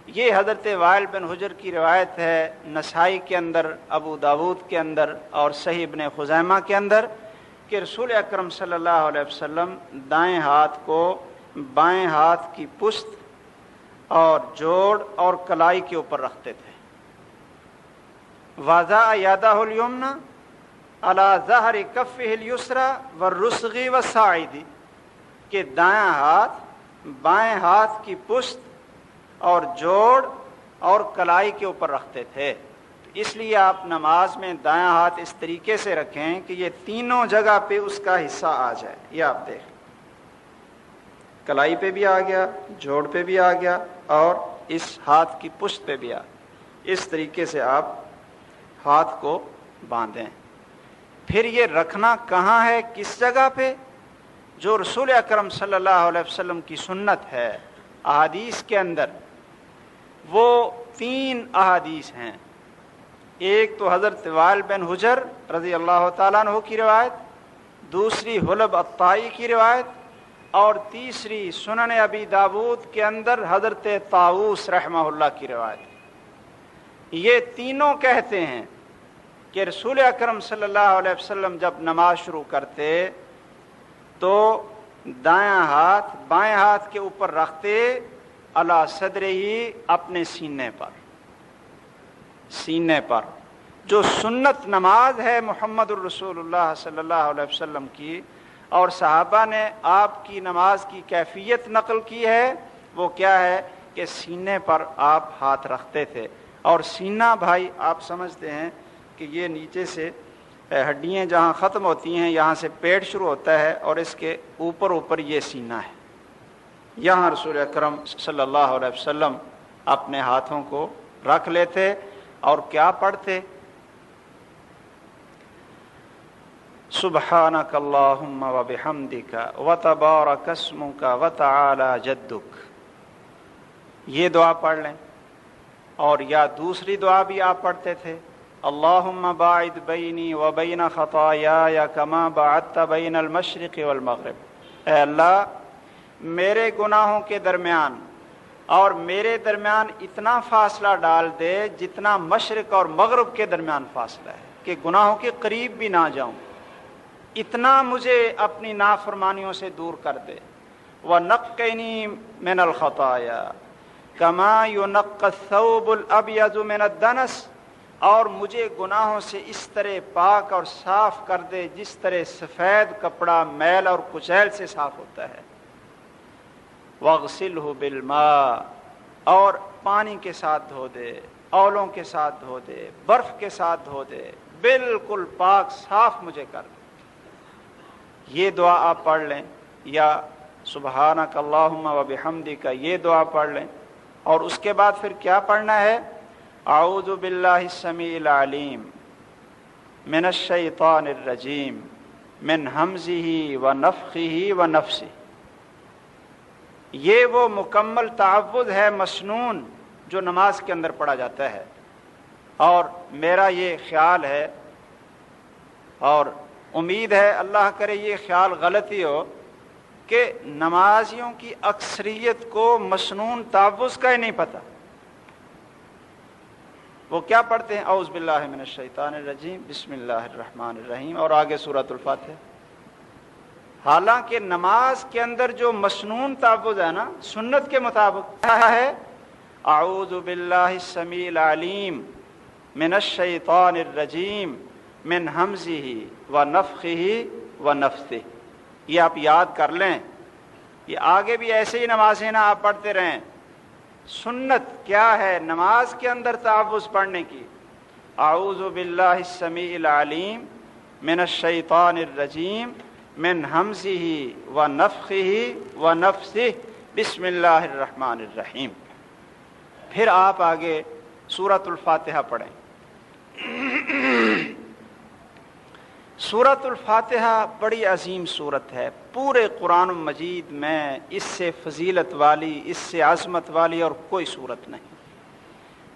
یہ حضرت وائل بن حجر کی روایت ہے، نسائی کے اندر، ابو داود کے اندر اور صحیح ابن خزیمہ کے اندر، کہ رسول اکرم صلی اللہ علیہ وسلم دائیں ہاتھ کو بائیں ہاتھ کی پشت اور جوڑ اور کلائی کے اوپر رکھتے تھے۔ وضع یدہ الیمنی علی ظہر کفہ الیسری والرسغ والساعد، کہ دایاں ہاتھ بائیں ہاتھ کی پشت اور جوڑ اور کلائی کے اوپر رکھتے تھے۔ اس لیے آپ نماز میں دایاں ہاتھ اس طریقے سے رکھیں کہ یہ تینوں جگہ پہ اس کا حصہ آ جائے۔ یہ آپ دیکھیں، کلائی پہ بھی آ گیا، جوڑ پہ بھی آ گیا، اور اس ہاتھ کی پشت پہ بھی آ گیا۔ اس طریقے سے آپ ہاتھ کو باندھیں۔ پھر یہ رکھنا کہاں ہے، کس جگہ پہ؟ جو رسول اکرم صلی اللہ علیہ وسلم کی سنت ہے احادیث کے اندر، وہ 3 احادیث ہیں۔ ایک تو حضرت وائل بن حجر رضی اللہ تعالیٰ عنہ کی روایت، دوسری حلب الطائی کی روایت، اور تیسری سنن ابی داود کے اندر حضرت طاووس رحمہ اللہ کی روایت۔ یہ تینوں کہتے ہیں کہ رسول اکرم صلی اللہ علیہ وسلم جب نماز شروع کرتے تو دایاں ہاتھ بائیں ہاتھ کے اوپر رکھتے علی صدرہی، اپنے سینے پر جو سنت نماز ہے محمد الرسول اللہ صلی اللہ علیہ وسلم کی، اور صحابہ نے آپ کی نماز کی کیفیت نقل کی ہے، وہ کیا ہے کہ سینے پر آپ ہاتھ رکھتے تھے. اور سینہ بھائی آپ سمجھتے ہیں کہ یہ نیچے سے ہڈیاں جہاں ختم ہوتی ہیں یہاں سے پیٹ شروع ہوتا ہے، اور اس کے اوپر یہ سینہ ہے. یہاں رسول اکرم صلی اللہ علیہ وسلم اپنے ہاتھوں کو رکھ لیتے اور کیا پڑھتے؟ سبحانک اللہم وبحمدک وتبارک اسمک وتعالی جدک. یہ دعا پڑھ لیں. اور یا دوسری دعا بھی آپ پڑھتے تھے، اللہم باعد بینی وبین خطایای کما باعدت بین المشرق والمغرب. اے اللہ میرے گناہوں کے درمیان اور میرے درمیان اتنا فاصلہ ڈال دے جتنا مشرق اور مغرب کے درمیان فاصلہ ہے، کہ گناہوں کے قریب بھی نہ جاؤں، اتنا مجھے اپنی نافرمانیوں سے دور کر دے. وَنَقِّنِي مِنَ الْخَطَايَا كَمَا يُنَقَّى الثَّوْبُ الْأَبْيَضُ مِنَ الدَّنَسِ، اور مجھے گناہوں سے اس طرح پاک اور صاف کر دے جس طرح سفید کپڑا میل اور کچیل سے صاف ہوتا ہے. وَاغْسِلْهُ بِالْمَاءِ، اور پانی کے ساتھ دھو دے، اولوں کے ساتھ دھو دے، برف کے ساتھ دھو دے، بالکل پاک صاف مجھے کر دے. یہ دعا آپ پڑھ لیں، یا سبحانک اللہم وبحمدک یہ دعا پڑھ لیں. اور اس کے بعد پھر کیا پڑھنا ہے؟ اعوذ باللہ السمیع العلیم من الشیطان الرجیم من ہمزہ ونفخہ ونفثہ. یہ وہ مکمل تعوذ ہے مسنون جو نماز کے اندر پڑھا جاتا ہے. اور میرا یہ خیال ہے اور امید ہے اللہ کرے یہ خیال غلطی ہو کہ نمازیوں کی اکثریت کو مسنون تعوذ کا ہی نہیں پتہ. وہ کیا پڑھتے ہیں؟ اعوذ باللہ من الشیطان الرجیم بسم اللہ الرحمن الرحیم اور آگے سورۃ الفاتحہ. حالانکہ نماز کے اندر جو مسنون تعوذ ہے نا سنت کے مطابق کیا ہے؟ اعوذ باللہ السمیع العلیم من الشیطان الرجیم من ہمزہ ونفخہ ونفثہ. یہ آپ یاد کر لیں، یہ آگے بھی ایسے ہی نمازیں نا آپ پڑھتے رہیں. سنت کیا ہے نماز کے اندر تعوذ پڑھنے کی؟ اعوذ باللہ السمیع العلیم من الشیطان الرجیم من ہمزہ ونفخہ ونفثہ بسم اللہ الرحمن الرحیم. پھر آپ آگے سورۃ الفاتحہ پڑھیں. سورۃ الفاتحہ بڑی عظیم سورت ہے. پورے قرآن مجید میں اس سے فضیلت والی، اس سے عظمت والی اور کوئی صورت نہیں.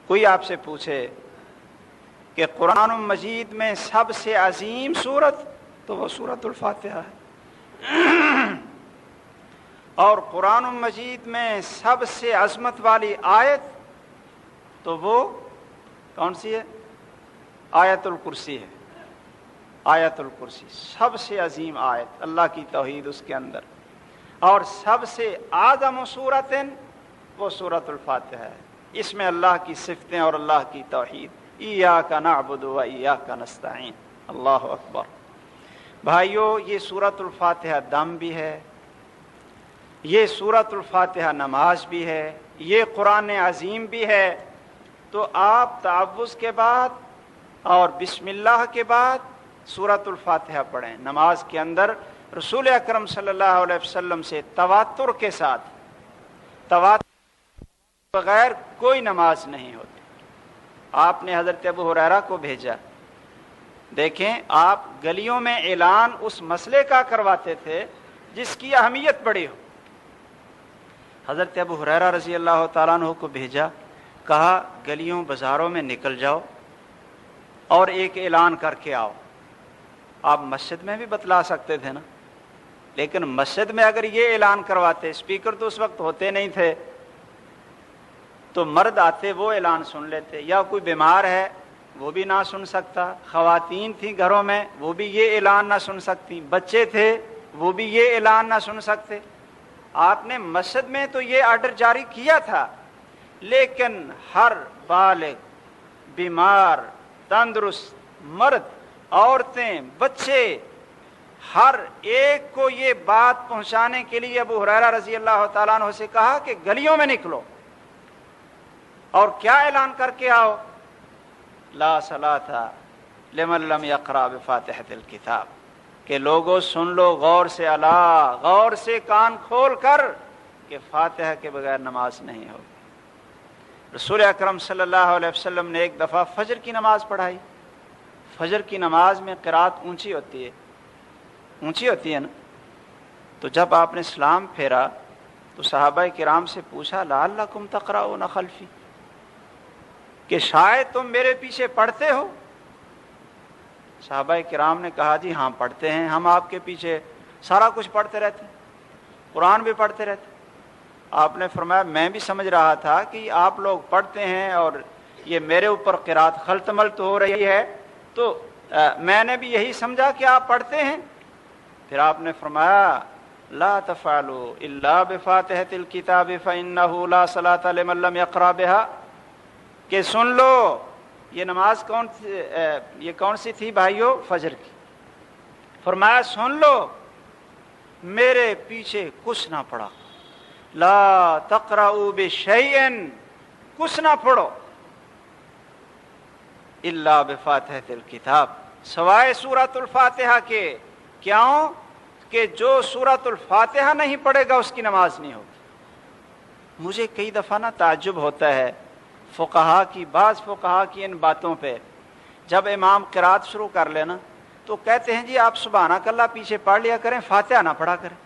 کوئی آپ سے پوچھے کہ قرآن مجید میں سب سے عظیم صورت، تو وہ سورۃ الفاتحہ ہے. اور قرآن مجید میں سب سے عظمت والی آیت تو وہ کون سی ہے؟ آیت الکرسی ہے. آیت الکرسی سب سے عظیم آیت، اللہ کی توحید اس کے اندر. اور سب سے اعظم صورت وہ سورۃ الفاتحہ ہے. اس میں اللہ کی صفتیں اور اللہ کی توحید. ایاک نعبد و ایاک نستعین. اللہ اکبر. بھائیو یہ سورۃ الفاتحہ دم بھی ہے، یہ سورۃ الفاتحہ نماز بھی ہے، یہ قرآن عظیم بھی ہے. تو آپ تعوذ کے بعد اور بسم اللہ کے بعد سورۃ الفاتحہ پڑھیں. نماز کے اندر رسول اکرم صلی اللہ علیہ وسلم سے تواتر کے ساتھ، تواتر بغیر کوئی نماز نہیں ہوتی. آپ نے حضرت ابو ہریرہ کو بھیجا. دیکھیں آپ گلیوں میں اعلان اس مسئلے کا کرواتے تھے جس کی اہمیت بڑی ہو. حضرت ابو ہریرہ رضی اللہ تعالیٰ عنہ کو بھیجا، کہا گلیوں بازاروں میں نکل جاؤ اور ایک اعلان کر کے آؤ. آپ مسجد میں بھی بتلا سکتے تھے نا، لیکن مسجد میں اگر یہ اعلان کرواتے، اسپیکر تو اس وقت ہوتے نہیں تھے، تو مرد آتے وہ اعلان سن لیتے، یا کوئی بیمار ہے وہ بھی نہ سن سکتا، خواتین تھیں گھروں میں وہ بھی یہ اعلان نہ سن سکتی، بچے تھے وہ بھی یہ اعلان نہ سن سکتے. آپ نے مسجد میں تو یہ آرڈر جاری کیا تھا، لیکن ہر بالغ، بیمار، تندرست، مرد، عورتیں، بچے، ہر ایک کو یہ بات پہنچانے کے لیے ابو ہریرہ رضی اللہ تعالیٰ عنہ سے کہا کہ گلیوں میں نکلو اور کیا اعلان کر کے آؤ؟ لا صلاۃ لمن لم یقرأ بفاتحۃ الکتاب، کہ لوگوں سن لو غور سے، اللہ غور سے کان کھول کر، کہ فاتحہ کے بغیر نماز نہیں ہوگی۔ رسول اکرم صلی اللہ علیہ وسلم نے ایک دفعہ فجر کی نماز پڑھائی۔ فجر کی نماز میں قرات اونچی ہوتی ہے نا، تو جب آپ نے سلام پھیرا تو صحابہ کرام سے پوچھا لعلکم تقرؤون خلفی، کہ شاید تم میرے پیچھے پڑھتے ہو؟ صحابہ کرام نے کہا جی ہاں پڑھتے ہیں، ہم آپ کے پیچھے سارا کچھ پڑھتے رہتے ہیں، قرآن بھی پڑھتے رہتے ہیں۔ آپ نے فرمایا میں بھی سمجھ رہا تھا کہ آپ لوگ پڑھتے ہیں اور یہ میرے اوپر قرات خلط ملط ہو رہی ہے، تو میں نے بھی یہی سمجھا کہ آپ پڑھتے ہیں۔ پھر آپ نے فرمایا لا تفعلوا الا بفاتحۃ الکتاب فانہ لا صلاۃ لمن لم یقرأ بها، کہ سن لو یہ نماز کون سی تھی بھائیو؟ فجر کی۔ فرمایا سن لو میرے پیچھے کچھ نہ پڑھا، لا تقرؤوا بشیء، کچھ نہ پڑھو، الا بفاتحۃ الکتاب، سوائے سورۃ الفاتحہ کے۔ کیوں؟ کہ جو سورۃ الفاتحہ نہیں پڑھے گا اس کی نماز نہیں ہوگی۔ مجھے کئی دفعہ نا تعجب ہوتا ہے بعض فقہا کی ان باتوں پہ، جب امام قرات شروع کر لینا تو کہتے ہیں جی آپ سبحانک اللہ پیچھے پڑھ لیا کریں، فاتحہ نہ پڑھا کریں۔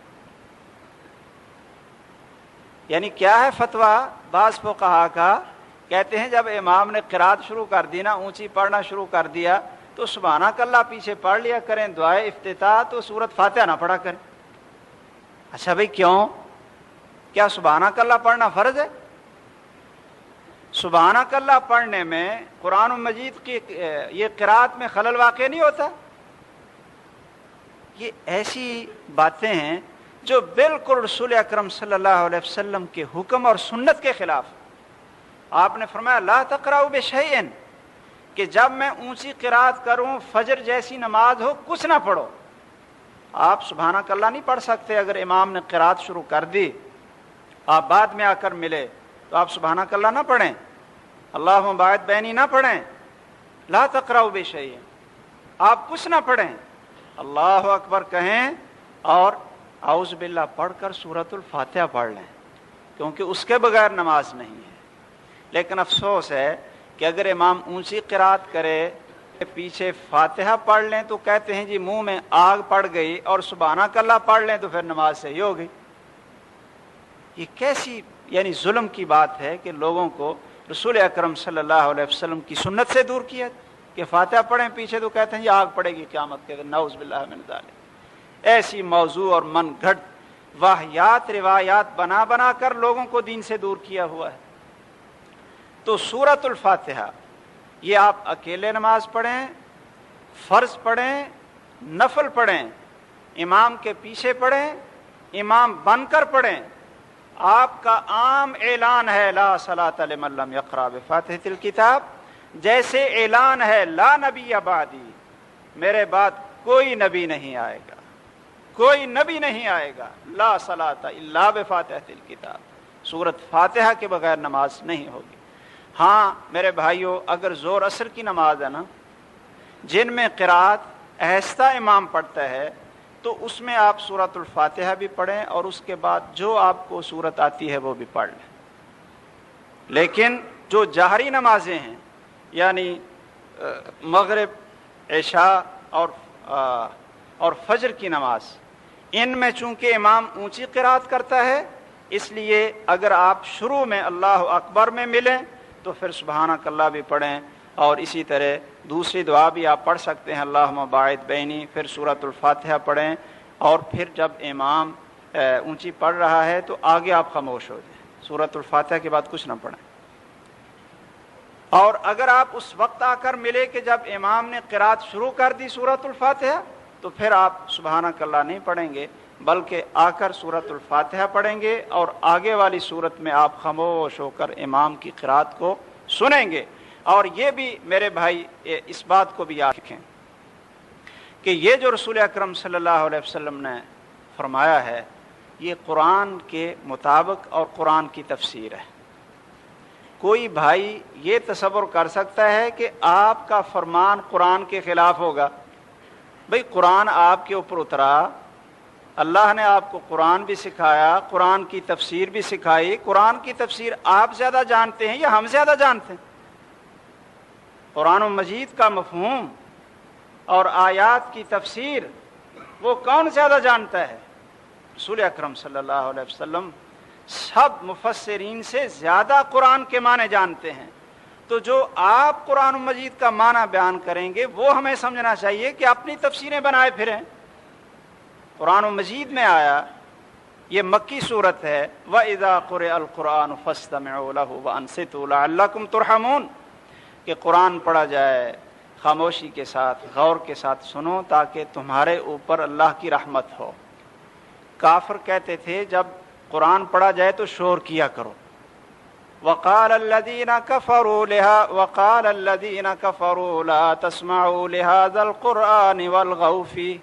یعنی کیا ہے فتویٰ بعض فقہا کا؟ کہتے ہیں جب امام نے قرات شروع کر دی نا، اونچی پڑھنا شروع کر دیا، تو سبحانک اللہ پیچھے پڑھ لیا کریں، دعائے افتتاح تو سورت فاتحہ نہ پڑھا کریں۔ اچھا بھائی کیوں؟ کیا سبحانک اللہ پڑھنا فرض ہے؟ سبحانک اللہ پڑھنے میں قرآن مجید کی یہ قرات میں خلل واقع نہیں ہوتا؟ یہ ایسی باتیں ہیں جو بالکل رسول اکرم صلی اللہ علیہ وسلم کے حکم اور سنت کے خلاف۔ آپ نے فرمایا لا تقرؤوا بشیء، کہ جب میں اونچی قرات کروں، فجر جیسی نماز ہو، کچھ نہ پڑھو۔ آپ سبحانک اللہ نہیں پڑھ سکتے، اگر امام نے قرات شروع کر دی، آپ بعد میں آ کر ملے تو آپ سبحانک اللہ نہ پڑھیں، اللہم باعث بینی نہ پڑھیں، لا تقرؤوا بشیء، آپ کچھ نہ پڑھیں، اللہ اکبر کہیں اور اعوذ باللہ پڑھ کر سورۃ الفاتحہ پڑھ لیں، کیونکہ اس کے بغیر نماز نہیں ہے۔ لیکن افسوس ہے کہ اگر امام اونچی قرات کرے، پیچھے فاتحہ پڑھ لیں تو کہتے ہیں جی منہ میں آگ پڑ گئی، اور سبحانک اللہ پڑھ لیں تو پھر نماز صحیح ہو گئی۔ یہ کیسی یعنی ظلم کی بات ہے کہ لوگوں کو رسول اکرم صلی اللہ علیہ وسلم کی سنت سے دور کیا کہ فاتحہ پڑھیں پیچھے تو کہتے ہیں یہ آگ پڑے گی قیامت کے دن، نعوذ باللہ من ذالک۔ ایسی موضوع اور من گھڑت واہیات روایات بنا بنا کر لوگوں کو دین سے دور کیا ہوا ہے۔ تو سورۃ الفاتحہ یہ آپ اکیلے نماز پڑھیں، فرض پڑھیں، نفل پڑھیں، امام کے پیچھے پڑھیں، امام بن کر پڑھیں، آپ کا عام اعلان ہے لا صلاۃ لمن لم یقرأ بفاتحۃ الکتاب، جیسے اعلان ہے لا نبی بعدی، میرے بعد کوئی نبی نہیں آئے گا، کوئی نبی نہیں آئے گا، لا صلاۃ الا بفاتحۃ الکتاب، سورۃ فاتحہ کے بغیر نماز نہیں ہوگی۔ ہاں میرے بھائیوں، اگر ظہر عصر کی نماز ہے نا جن میں قرات آہستہ امام پڑھتا ہے، تو اس میں آپ سورۃ الفاتحہ بھی پڑھیں اور اس کے بعد جو آپ کو سورت آتی ہے وہ بھی پڑھ لیں۔ لیکن جو جہری نمازیں ہیں یعنی مغرب، عشاء اور فجر کی نماز، ان میں چونکہ امام اونچی قرات کرتا ہے، اس لیے اگر آپ شروع میں اللہ اکبر میں ملیں تو پھر سبحانک اللہ بھی پڑھیں، اور اسی طرح دوسری دعا بھی آپ پڑھ سکتے ہیں اللہم باعث بینی، پھر سورۃ الفاتحہ پڑھیں، اور پھر جب امام اونچی پڑھ رہا ہے تو آگے آپ خاموش ہو جائیں، سورۃ الفاتحہ کے بعد کچھ نہ پڑھیں۔ اور اگر آپ اس وقت آ کر ملے کہ جب امام نے قرات شروع کر دی سورۃ الفاتحہ، تو پھر آپ سبحانک اللہ نہیں پڑھیں گے، بلکہ آ کر سورۃ الفاتحہ پڑھیں گے اور آگے والی سورت میں آپ خاموش ہو کر امام کی قرات کو سنیں گے۔ اور یہ بھی میرے بھائی اس بات کو بھی یاد رکھیں کہ یہ جو رسول اکرم صلی اللہ علیہ وسلم نے فرمایا ہے یہ قرآن کے مطابق اور قرآن کی تفسیر ہے۔ کوئی بھائی یہ تصور کر سکتا ہے کہ آپ کا فرمان قرآن کے خلاف ہوگا؟ بھئی قرآن آپ کے اوپر اترا، اللہ نے آپ کو قرآن بھی سکھایا، قرآن کی تفسیر بھی سکھائی، قرآن کی تفسیر آپ زیادہ جانتے ہیں یا ہم زیادہ جانتے ہیں؟ قرآن مجید کا مفہوم اور آیات کی تفسیر وہ کون زیادہ جانتا ہے؟ رسول اکرم صلی اللہ علیہ وسلم سب مفسرین سے زیادہ قرآن کے معنی جانتے ہیں۔ تو جو آپ قرآن مجید کا معنی بیان کریں گے وہ ہمیں سمجھنا چاہیے کہ اپنی تفسیریں بنائے پھریں۔ قرآن مجید میں آیا، یہ مکی صورت ہے، وَإِذَا قُرِئَ الْقُرْآنُ فَاسْتَمِعُوا لَهُ وَأَنصِتُوا لَعَلَّكُمْ تُرْحَمُونَ، کہ قرآن پڑھا جائے خاموشی کے ساتھ، غور کے ساتھ سنو تاکہ تمہارے اوپر اللہ کی رحمت ہو۔ کافر کہتے تھے جب قرآن پڑھا جائے تو شور کیا کرو۔ وقال الذين كفروا لا تسمعوا لهذا القرآن والغوا فيه،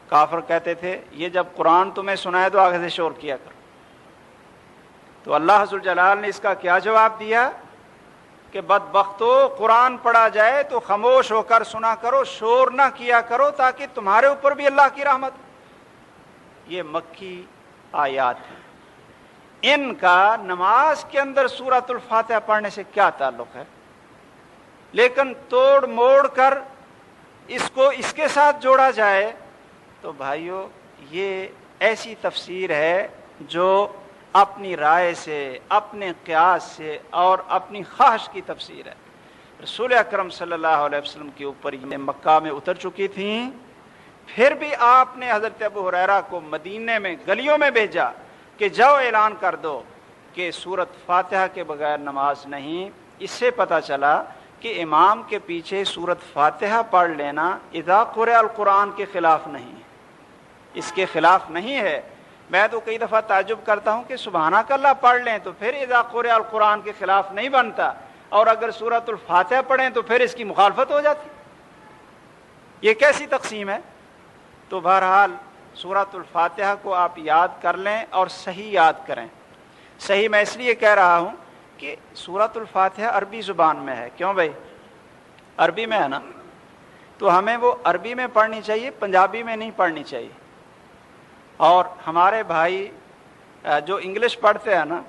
کافر کہتے تھے یہ جب قرآن تمہیں سنائے تو آگے سے شور کیا کرو۔ تو اللہ ذوالجلال نے اس کا کیا جواب دیا کہ بدبختو، قرآن پڑھا جائے تو خاموش ہو کر سنا کرو، شور نہ کیا کرو تاکہ تمہارے اوپر بھی اللہ کی رحمت۔ یہ مکی آیات ہیں، ان کا نماز کے اندر سورۃ الفاتحہ پڑھنے سے کیا تعلق ہے؟ لیکن توڑ موڑ کر اس کو اس کے ساتھ جوڑا جائے تو بھائیو یہ ایسی تفسیر ہے جو اپنی رائے سے، اپنے قیاس سے اور اپنی خواہش کی تفسیر ہے۔ رسول اکرم صلی اللہ علیہ وسلم کے اوپر یہ مکہ میں اتر چکی تھیں، پھر بھی آپ نے حضرت ابو ہریرہ کو مدینے میں گلیوں میں بھیجا کہ جاؤ اعلان کر دو کہ سورۃ فاتحہ کے بغیر نماز نہیں۔ اس سے پتہ چلا کہ امام کے پیچھے سورۃ فاتحہ پڑھ لینا اذا قرئ القرآن کے خلاف نہیں ہے، اس کے خلاف نہیں ہے۔ میں تو کئی دفعہ تعجب کرتا ہوں کہ سبحانک اللہ پڑھ لیں تو پھر اذا قرئ القرآن کے خلاف نہیں بنتا، اور اگر سورۃ الفاتحہ پڑھیں تو پھر اس کی مخالفت ہو جاتی۔ یہ کیسی تقسیم ہے؟ تو بہرحال سورۃ الفاتحہ کو آپ یاد کر لیں اور صحیح یاد کریں۔ صحیح میں اس لیے کہہ رہا ہوں کہ سورۃ الفاتحہ عربی زبان میں ہے۔ کیوں بھائی؟ عربی میں ہے نا، تو ہمیں وہ عربی میں پڑھنی چاہیے، پنجابی میں نہیں پڑھنی چاہیے۔ اور ہمارے بھائی جو انگلش پڑھتے ہیں نا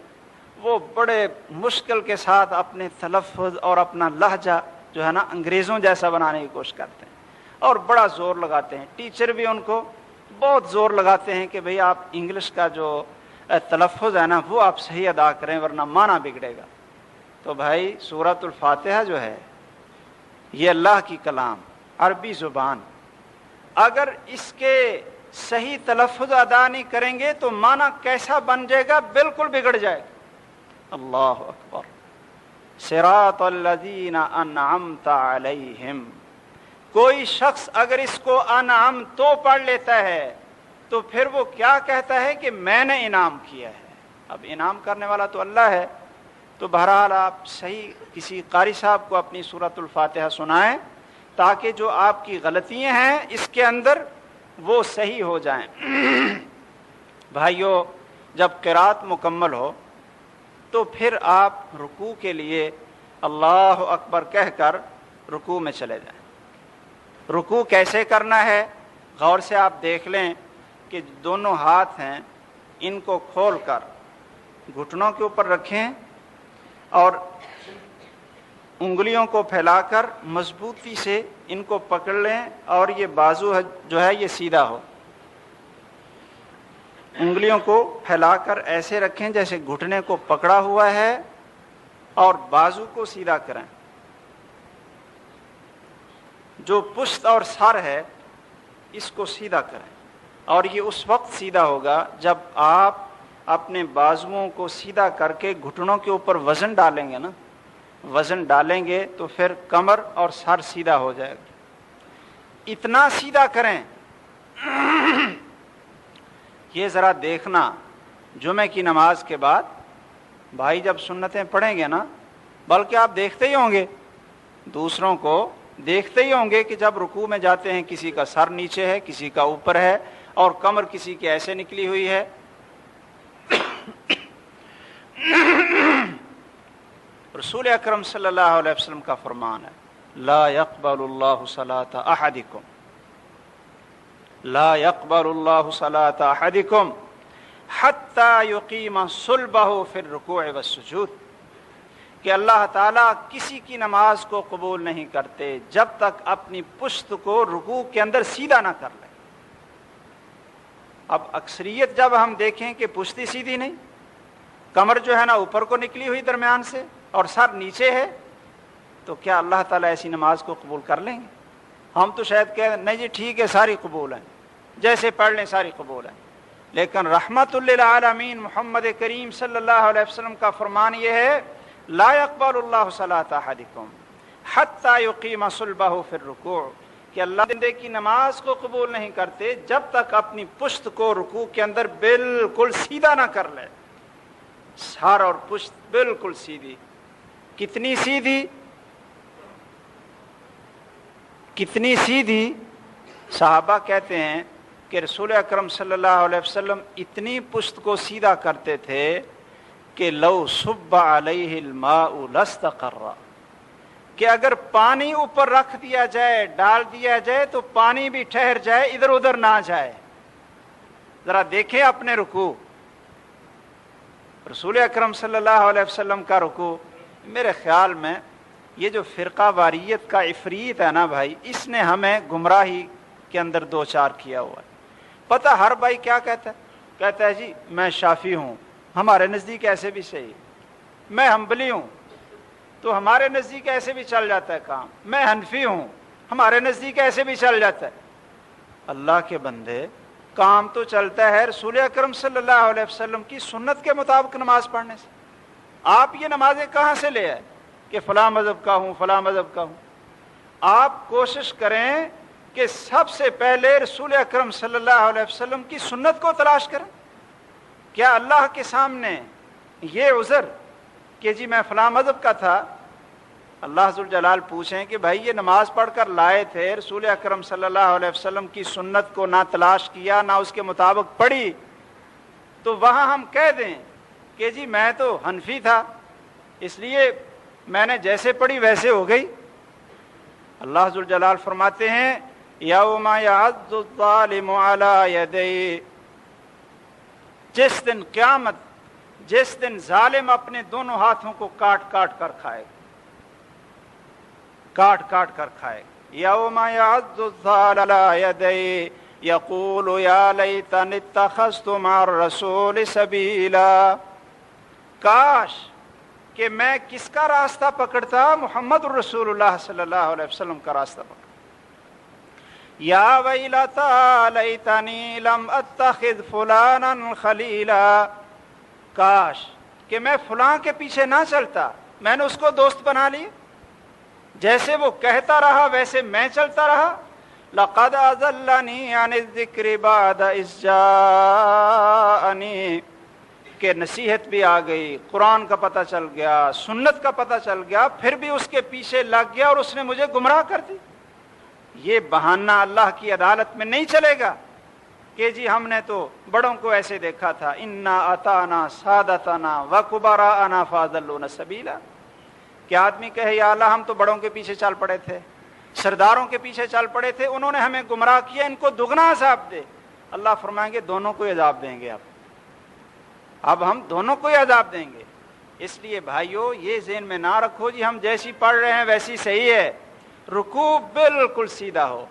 وہ بڑے مشکل کے ساتھ اپنے تلفظ اور اپنا لہجہ جو ہے نا انگریزوں جیسا بنانے کی کوشش کرتے ہیں اور بڑا زور لگاتے ہیں۔ ٹیچر بھی ان کو بہت زور لگاتے ہیں کہ بھئی آپ انگلش کا جو تلفظ ہے نا وہ آپ صحیح ادا کریں ورنہ معنی بگڑے گا۔ تو بھائی سورۃ الفاتحہ جو ہے یہ اللہ کی کلام، عربی زبان، اگر اس کے صحیح تلفظ ادا نہیں کریں گے تو معنی کیسا بن جائے گا؟ بالکل بگڑ جائے گا۔ اللہ اکبر۔ صراط الذین انعمت علیہم، کوئی شخص اگر اس کو انعم تو پڑھ لیتا ہے تو پھر وہ کیا کہتا ہے کہ میں نے انعام کیا ہے۔ اب انعام کرنے والا تو اللہ ہے۔ تو بہرحال آپ صحیح کسی قاری صاحب کو اپنی سورۃ الفاتحہ سنائیں تاکہ جو آپ کی غلطیاں ہیں اس کے اندر وہ صحیح ہو جائیں۔ بھائیو، جب قرات مکمل ہو تو پھر آپ رکوع کے لیے اللہ اکبر کہہ کر رکوع میں چلے جائیں۔ رکوع کیسے کرنا ہے؟ غور سے آپ دیکھ لیں کہ دونوں ہاتھ ہیں ان کو کھول کر گھٹنوں کے اوپر رکھیں اور انگلیوں کو پھیلا کر مضبوطی سے ان کو پکڑ لیں اور یہ بازو جو ہے یہ سیدھا ہو۔ انگلیوں کو پھیلا کر ایسے رکھیں جیسے گھٹنے کو پکڑا ہوا ہے اور بازو کو سیدھا کریں۔ جو پشت اور سر ہے اس کو سیدھا کریں، اور یہ اس وقت سیدھا ہوگا جب آپ اپنے بازوؤں کو سیدھا کر کے گھٹنوں کے اوپر وزن ڈالیں گے نا، وزن ڈالیں گے تو پھر کمر اور سر سیدھا ہو جائے گا۔ اتنا سیدھا کریں یہ ذرا دیکھنا، جمعے کی نماز کے بعد بھائی جب سنتیں پڑھیں گے نا، بلکہ آپ دیکھتے ہی ہوں گے، دوسروں کو دیکھتے ہی ہوں گے کہ جب رکوع میں جاتے ہیں کسی کا سر نیچے ہے، کسی کا اوپر ہے، اور کمر کسی کی ایسے نکلی ہوئی ہے۔ رسول اکرم صلی اللہ علیہ وسلم کا فرمان ہے، لا يقبل اللہ صلاۃ احدکم، لا يقبل اللہ صلاۃ احدکم حتی یقیم صلبہ فی الرکوع والسجود، کہ اللہ تعالیٰ کسی کی نماز کو قبول نہیں کرتے جب تک اپنی پشت کو رکوع کے اندر سیدھا نہ کر لے۔ اب اکثریت جب ہم دیکھیں کہ پشتی سیدھی نہیں، کمر جو ہے نا اوپر کو نکلی ہوئی درمیان سے اور سر نیچے ہے، تو کیا اللہ تعالیٰ ایسی نماز کو قبول کر لیں گے؟ ہم تو شاید کہیں نہیں جی ٹھیک ہے ساری قبول ہیں، جیسے پڑھ لیں ساری قبول ہیں، لیکن رحمت للعالمین محمد کریم صلی اللہ علیہ وسلم کا فرمان یہ ہے، لا يقبل اللہ صلاۃ احدکم حتی یقیم صلبہ فی الرکوع، کہ اللہ بندے کی نماز کو قبول نہیں کرتے جب تک اپنی پشت کو رکوع کے اندر بالکل سیدھا نہ کر لے۔ سر اور پشت بالکل سیدھی، کتنی سیدھی؟ کتنی سیدھی؟ صحابہ کہتے ہیں کہ رسول اکرم صلی اللہ علیہ وسلم اتنی پشت کو سیدھا کرتے تھے کہ لو صب علیہ الماء لاستقر، کہ اگر پانی اوپر رکھ دیا جائے، ڈال دیا جائے تو پانی بھی ٹھہر جائے، ادھر ادھر نہ جائے۔ ذرا دیکھیں اپنے رکوع، رسول اکرم صلی اللہ علیہ وسلم کا رکوع، میرے خیال میں یہ جو فرقہ واریت کا عفریت ہے نا بھائی، اس نے ہمیں گمراہی کے اندر دو چار کیا ہوا ہے۔ پتہ ہر بھائی کیا کہتا ہے؟ کہتا ہے جی میں شافعی ہوں، ہمارے نزدیک ایسے بھی صحیح، میں حنبلی ہوں تو ہمارے نزدیک ایسے بھی چل جاتا ہے کام، میں حنفی ہوں ہمارے نزدیک ایسے بھی چل جاتا ہے۔ اللہ کے بندے، کام تو چلتا ہے رسول اکرم صلی اللہ علیہ وسلم کی سنت کے مطابق نماز پڑھنے سے۔ آپ یہ نمازیں کہاں سے لے آئے کہ فلاں مذہب کا ہوں فلاں مذہب کا ہوں؟ آپ کوشش کریں کہ سب سے پہلے رسول اکرم صلی اللہ علیہ وسلم کی سنت کو تلاش کریں۔ کیا اللہ کے سامنے یہ عذر کہ جی میں فلاں مذہب کا تھا، اللہ ذوالجلال پوچھیں کہ بھائی یہ نماز پڑھ کر لائے تھے، رسول اکرم صلی اللہ علیہ وسلم کی سنت کو نہ تلاش کیا نہ اس کے مطابق پڑھی، تو وہاں ہم کہہ دیں کہ جی میں تو حنفی تھا اس لیے میں نے جیسے پڑھی ویسے ہو گئی۔ اللہ ذوالجلال فرماتے ہیں یوم یعض الظالم علی یدیہ، جس دن قیامت، جس دن ظالم اپنے دونوں ہاتھوں کو کاٹ کاٹ کر کھائے، کاٹ کاٹ کر کھائے۔ یوم یعض الظالم علی یدیہ یقول یا لیتنی اتخذت مع الرسول سبیلا، کاش کہ میں کس کا راستہ پکڑتا؟ محمد الرسول اللہ صلی اللہ علیہ وسلم کا راستہ پکڑتا۔ یا ویلتا لیتنی لم اتخذ فلانا خلیلا، کاش کہ میں فلاں کے پیچھے نہ چلتا، میں نے اس کو دوست بنا لی، جیسے وہ کہتا رہا ویسے میں چلتا رہا۔ لقد اضلنی عن الذکر بعد اذ جاءنی، کہ نصیحت بھی آ گئی، قرآن کا پتہ چل گیا، سنت کا پتہ چل گیا، پھر بھی اس کے پیچھے لگ گیا اور اس نے مجھے گمراہ کر دی۔ یہ بہانہ اللہ کی عدالت میں نہیں چلے گا کہ جی ہم نے تو بڑوں کو ایسے دیکھا تھا، انا اطعنا سادتنا وکبراءنا فاضلونا سبیلا، کہ آدمی کہے یا اللہ ہم تو بڑوں کے پیچھے چل پڑے تھے، سرداروں کے پیچھے چل پڑے تھے، انہوں نے ہمیں گمراہ کیا، ان کو دگنا عذاب دے۔ اللہ فرمائیں گے دونوں کو عذاب دیں گے، اب ہم دونوں کو عذاب دیں گے۔ اس لیے بھائیو یہ ذہن میں نہ رکھو جی ہم جیسی پڑھ رہے ہیں ویسی صحیح ہے، رکوع بالکل سیدھا ہو،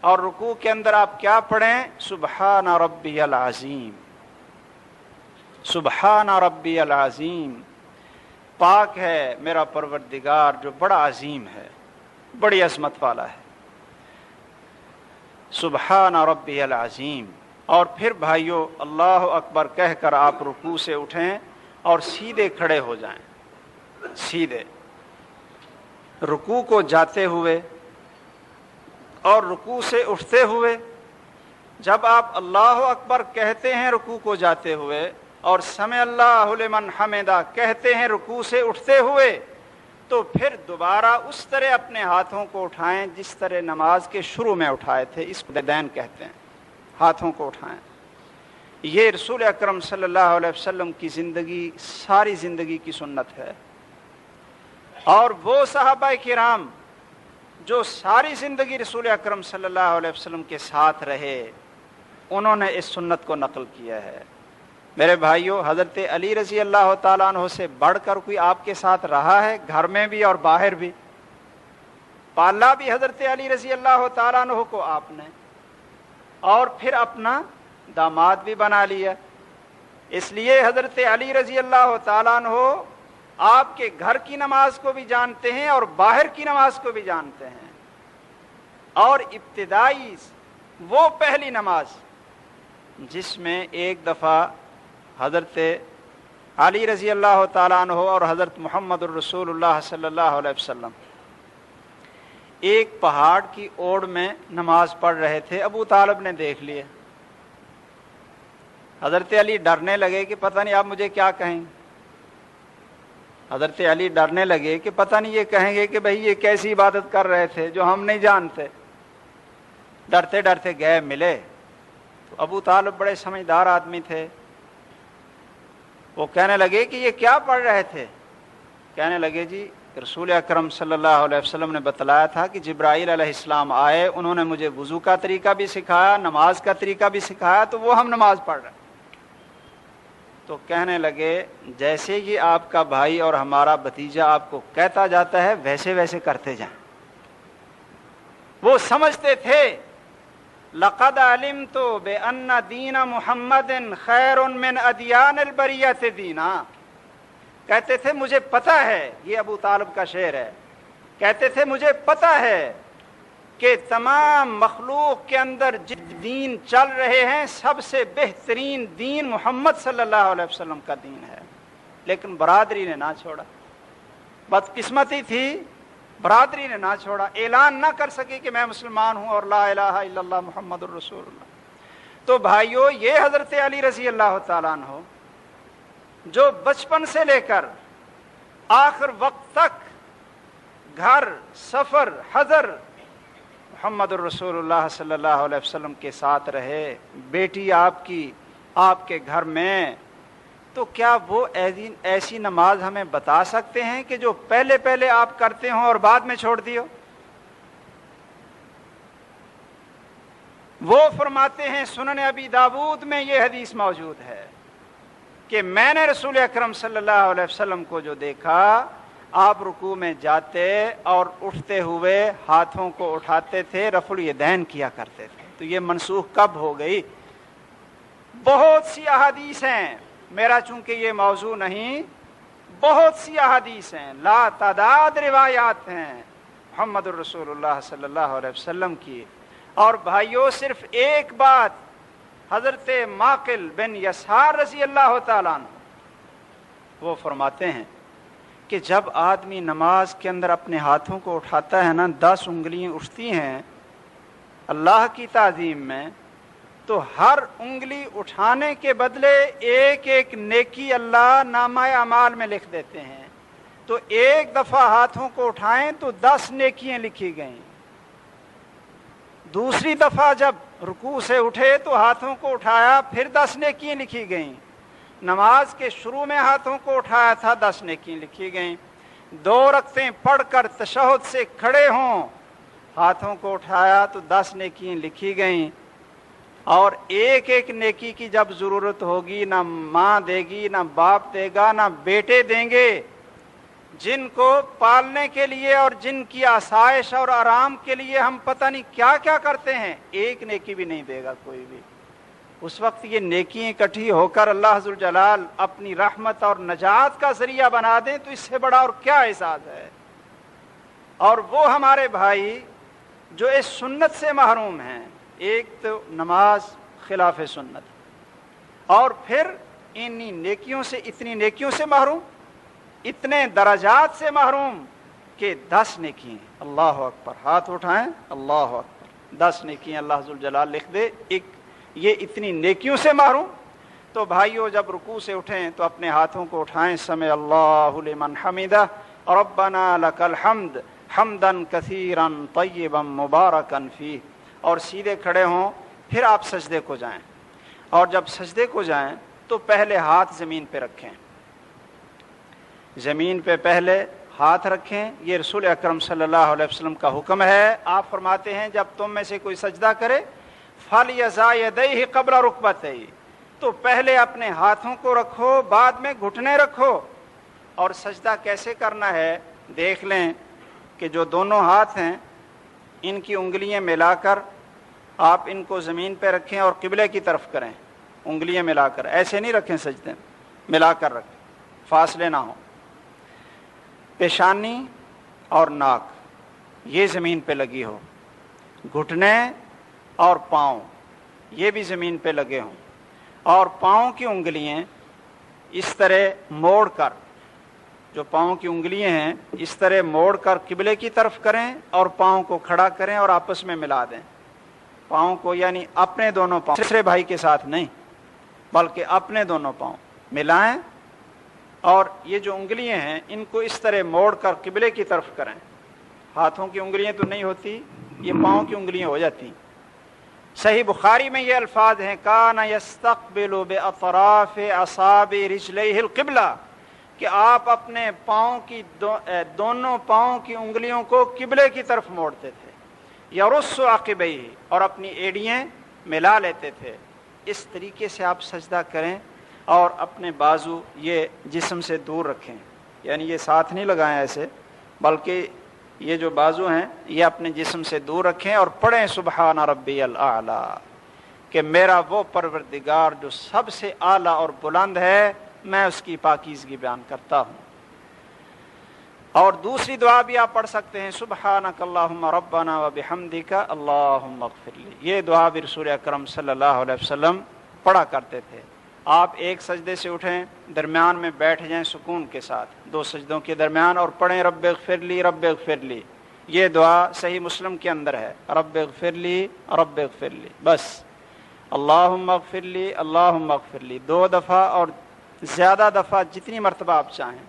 اور رکوع کے اندر آپ کیا پڑھیں؟ سبحان ربی العظیم، سبحان ربی العظیم، پاک ہے میرا پروردگار جو بڑا عظیم ہے، بڑی عظمت والا ہے، سبحان ربی العظیم۔ اور پھر بھائیو اللہ اکبر کہہ کر آپ رکوع سے اٹھیں اور سیدھے کھڑے ہو جائیں، سیدھے رکوع کو جاتے ہوئے اور رکوع سے اٹھتے ہوئے جب آپ اللہ اکبر کہتے ہیں رکوع کو جاتے ہوئے اور سمع اللہ لمن حمدہ کہتے ہیں رکوع سے اٹھتے ہوئے، تو پھر دوبارہ اس طرح اپنے ہاتھوں کو اٹھائیں جس طرح نماز کے شروع میں اٹھائے تھے. اس کو یدین کہتے ہیں، ہاتھوں کو اٹھائیں. یہ رسول اکرم صلی اللہ علیہ وسلم کی زندگی، ساری زندگی کی سنت ہے. اور وہ صحابہ کرام جو ساری زندگی رسول اکرم صلی اللہ علیہ وسلم کے ساتھ رہے، انہوں نے اس سنت کو نقل کیا ہے. میرے بھائیوں، حضرت علی رضی اللہ تعالیٰ عنہ سے بڑھ کر کوئی آپ کے ساتھ رہا ہے؟ گھر میں بھی اور باہر بھی. پالا بھی حضرت علی رضی اللہ تعالیٰ عنہ کو آپ نے، اور پھر اپنا داماد بھی بنا لیا. اس لیے حضرت علی رضی اللہ تعالیٰ عنہ آپ کے گھر کی نماز کو بھی جانتے ہیں اور باہر کی نماز کو بھی جانتے ہیں. اور ابتدائی وہ پہلی نماز جس میں ایک دفعہ حضرت علی رضی اللہ تعالیٰ عنہ اور حضرت محمد الرسول اللہ صلی اللہ علیہ وسلم ایک پہاڑ کی اوڑ میں نماز پڑھ رہے تھے. ابو طالب نے دیکھ لیا. حضرت علی ڈرنے لگے کہ پتہ نہیں آپ مجھے کیا کہیں گے. حضرت علی ڈرنے لگے کہ پتہ نہیں یہ کہیں گے کہ بھئی یہ کیسی عبادت کر رہے تھے جو ہم نہیں جانتے. ڈرتے ڈرتے گئے ملے تو ابو طالب بڑے سمجھدار آدمی تھے. وہ کہنے لگے کہ یہ کیا پڑھ رہے تھے؟ کہنے لگے جی رسول اکرم صلی اللہ علیہ وسلم نے بتلایا تھا کہ جبرائیل علیہ السلام آئے، انہوں نے مجھے وضو کا طریقہ بھی سکھایا، نماز کا طریقہ بھی سکھایا، تو وہ ہم نماز پڑھ رہے ہیں. تو کہنے لگے جیسے یہ آپ کا بھائی اور ہمارا بھتیجا آپ کو کہتا جاتا ہے ویسے ویسے کرتے جائیں. وہ سمجھتے تھے لقد علمت بأن دین محمد خیر من ادیان البریۃ دینا. کہتے تھے مجھے پتہ ہے، یہ ابو طالب کا شعر ہے، کہتے تھے مجھے پتہ ہے کہ تمام مخلوق کے اندر جتنے دین چل رہے ہیں سب سے بہترین دین محمد صلی اللہ علیہ وسلم کا دین ہے. لیکن برادری نے نہ چھوڑا. بدقسمتی تھی، برادری نے نہ چھوڑا، اعلان نہ کر سکی کہ میں مسلمان ہوں اور لا الہ الا اللہ محمد الرسول اللہ. تو بھائیو، یہ حضرت علی رضی اللہ تعالیٰ عنہ جو بچپن سے لے کر آخر وقت تک گھر، سفر، حضر محمد الرسول اللہ صلی اللہ علیہ وسلم کے ساتھ رہے، بیٹی آپ کی آپ کے گھر میں، تو کیا وہ ایسی نماز ہمیں بتا سکتے ہیں کہ جو پہلے پہلے آپ کرتے ہوں اور بعد میں چھوڑ دیو؟ وہ فرماتے ہیں سنن ابی داود میں یہ حدیث موجود ہے کہ میں نے رسول اکرم صلی اللہ علیہ وسلم کو جو دیکھا، آپ رکوع میں جاتے اور اٹھتے ہوئے ہاتھوں کو اٹھاتے تھے، رفع الیدین کیا کرتے تھے. تو یہ منسوخ کب ہو گئی؟ بہت سی احادیث ہیں، میرا چونکہ یہ موضوع نہیں، بہت سی احادیث ہیں، لا تعداد روایات ہیں محمد الرسول اللہ صلی اللہ علیہ وسلم کی. اور بھائیوں، صرف ایک بات حضرت معقل بن یسار رضی اللہ تعالیٰ عنہ وہ فرماتے ہیں کہ جب آدمی نماز کے اندر اپنے ہاتھوں کو اٹھاتا ہے نا، 10 انگلیاں اٹھتی ہیں اللہ کی تعظیم میں، تو ہر انگلی اٹھانے کے بدلے ایک ایک نیکی اللہ نامہ اعمال میں لکھ دیتے ہیں. تو ایک دفعہ ہاتھوں کو اٹھائیں تو 10 نیکیاں لکھی گئیں. دوسری دفعہ جب رکوع سے اٹھے تو ہاتھوں کو اٹھایا، پھر 10 نیکیاں لکھی گئیں. نماز کے شروع میں ہاتھوں کو اٹھایا تھا، 10 نیکیاں لکھی گئیں. 2 رکعتیں پڑھ کر تشہد سے کھڑے ہوں، ہاتھوں کو اٹھایا تو 10 نیکیاں لکھی گئیں. اور ایک ایک نیکی کی جب ضرورت ہوگی، نہ ماں دے گی، نہ باپ دے گا، نہ بیٹے دیں گے، جن کو پالنے کے لیے اور جن کی آسائش اور آرام کے لیے ہم پتہ نہیں کیا کیا کرتے ہیں، ایک نیکی بھی نہیں دے گا کوئی بھی. اس وقت یہ نیکیاں اکٹھی ہو کر اللہ ذوالجلال اپنی رحمت اور نجات کا ذریعہ بنا دیں تو اس سے بڑا اور کیا احساس ہے. اور وہ ہمارے بھائی جو اس سنت سے محروم ہیں، ایک تو نماز خلاف سنت، اور پھر انہی نیکیوں سے، اتنی نیکیوں سے محروم، اتنے درجات سے محروم کہ 10 نیکیاں. اللہ اکبر، ہاتھ اٹھائیں، اللہ اکبر، 10 نیکیاں اللہ ذوالجلال لکھ دے. ایک یہ اتنی نیکیوں سے محروم؟ تو بھائیو جب رکوع سے اٹھیں تو اپنے ہاتھوں کو اٹھائیں، سمع اللہ لمن حمدہ ربنا لک الحمد حمدا کثیرا طیبا مبارکا فیہ، اور سیدھے کھڑے ہوں، پھر آپ سجدے کو جائیں، اور جب سجدے کو جائیں تو پہلے ہاتھ زمین پہ رکھیں، زمین پہ پہلے ہاتھ رکھیں، یہ رسول اکرم صلی اللہ علیہ وسلم کا حکم ہے۔ آپ فرماتے ہیں جب تم میں سے کوئی سجدہ کرے فَلْيَضَعْ يَدَيْهِ قَبْلَ رُكْبَتَيْهِ، تو پہلے اپنے ہاتھوں کو رکھو، بعد میں گھٹنے رکھو۔ اور سجدہ کیسے کرنا ہے دیکھ لیں کہ جو دونوں ہاتھ ہیں ان کی انگلیاں ملا کر آپ ان کو زمین پہ رکھیں اور قبلے کی طرف کریں، انگلیاں ملا کر، ایسے نہیں رکھیں، سجدے ملا کر رکھیں، فاصلے نہ ہوں۔ پیشانی اور ناک یہ زمین پہ لگی ہو، گھٹنے اور پاؤں یہ بھی زمین پہ لگے ہوں، اور پاؤں کی انگلیاں اس طرح موڑ کر، جو پاؤں کی انگلیاں ہیں اس طرح موڑ کر قبلے کی طرف کریں اور پاؤں کو کھڑا کریں اور آپس میں ملا دیں۔ پاؤں کو یعنی اپنے دونوں پاؤں، تیسرے بھائی کے ساتھ نہیں بلکہ اپنے دونوں پاؤں ملائیں، اور یہ جو انگلیاں ہیں ان کو اس طرح موڑ کر قبلے کی طرف کریں۔ ہاتھوں کی انگلیاں تو نہیں ہوتی، یہ پاؤں کی انگلیاں ہو جاتی۔ صحیح بخاری میں یہ الفاظ ہیں کان یستقبل باطراف اصابع رجلیہ القبلہ، کہ آپ اپنے پاؤں کی دونوں پاؤں کی انگلیوں کو قبلے کی طرف موڑتے تھے، یرص عقبیہ، اور اپنی ایڑیاں ملا لیتے تھے۔ اس طریقے سے آپ سجدہ کریں اور اپنے بازو یہ جسم سے دور رکھیں، یعنی یہ ساتھ نہیں لگائیں ایسے، بلکہ یہ جو بازو ہیں یہ اپنے جسم سے دور رکھیں اور پڑھیں سبحان ربی الاعلی، کہ میرا وہ پروردگار جو سب سے اعلیٰ اور بلند ہے، میں اس کی پاکیزگی بیان کرتا ہوں۔ اور دوسری دعا بھی آپ پڑھ سکتے ہیں سبحانک اللہم ربنا وبحمدک اللہم اغفر لی، یہ دعا بھی رسول اکرم صلی اللہ علیہ وسلم پڑھا کرتے تھے۔ آپ ایک سجدے سے اٹھیں، درمیان میں بیٹھ جائیں سکون کے ساتھ، دو سجدوں کے درمیان، اور پڑھیں رب اغفر لی رب اغفر لی، یہ دعا صحیح مسلم کے اندر ہے، رب اغفر لی رب اغفر لی، بس اللہم اغفر لی اللہم اغفر لی 2 دفعہ اور زیادہ دفعہ جتنی مرتبہ آپ چاہیں۔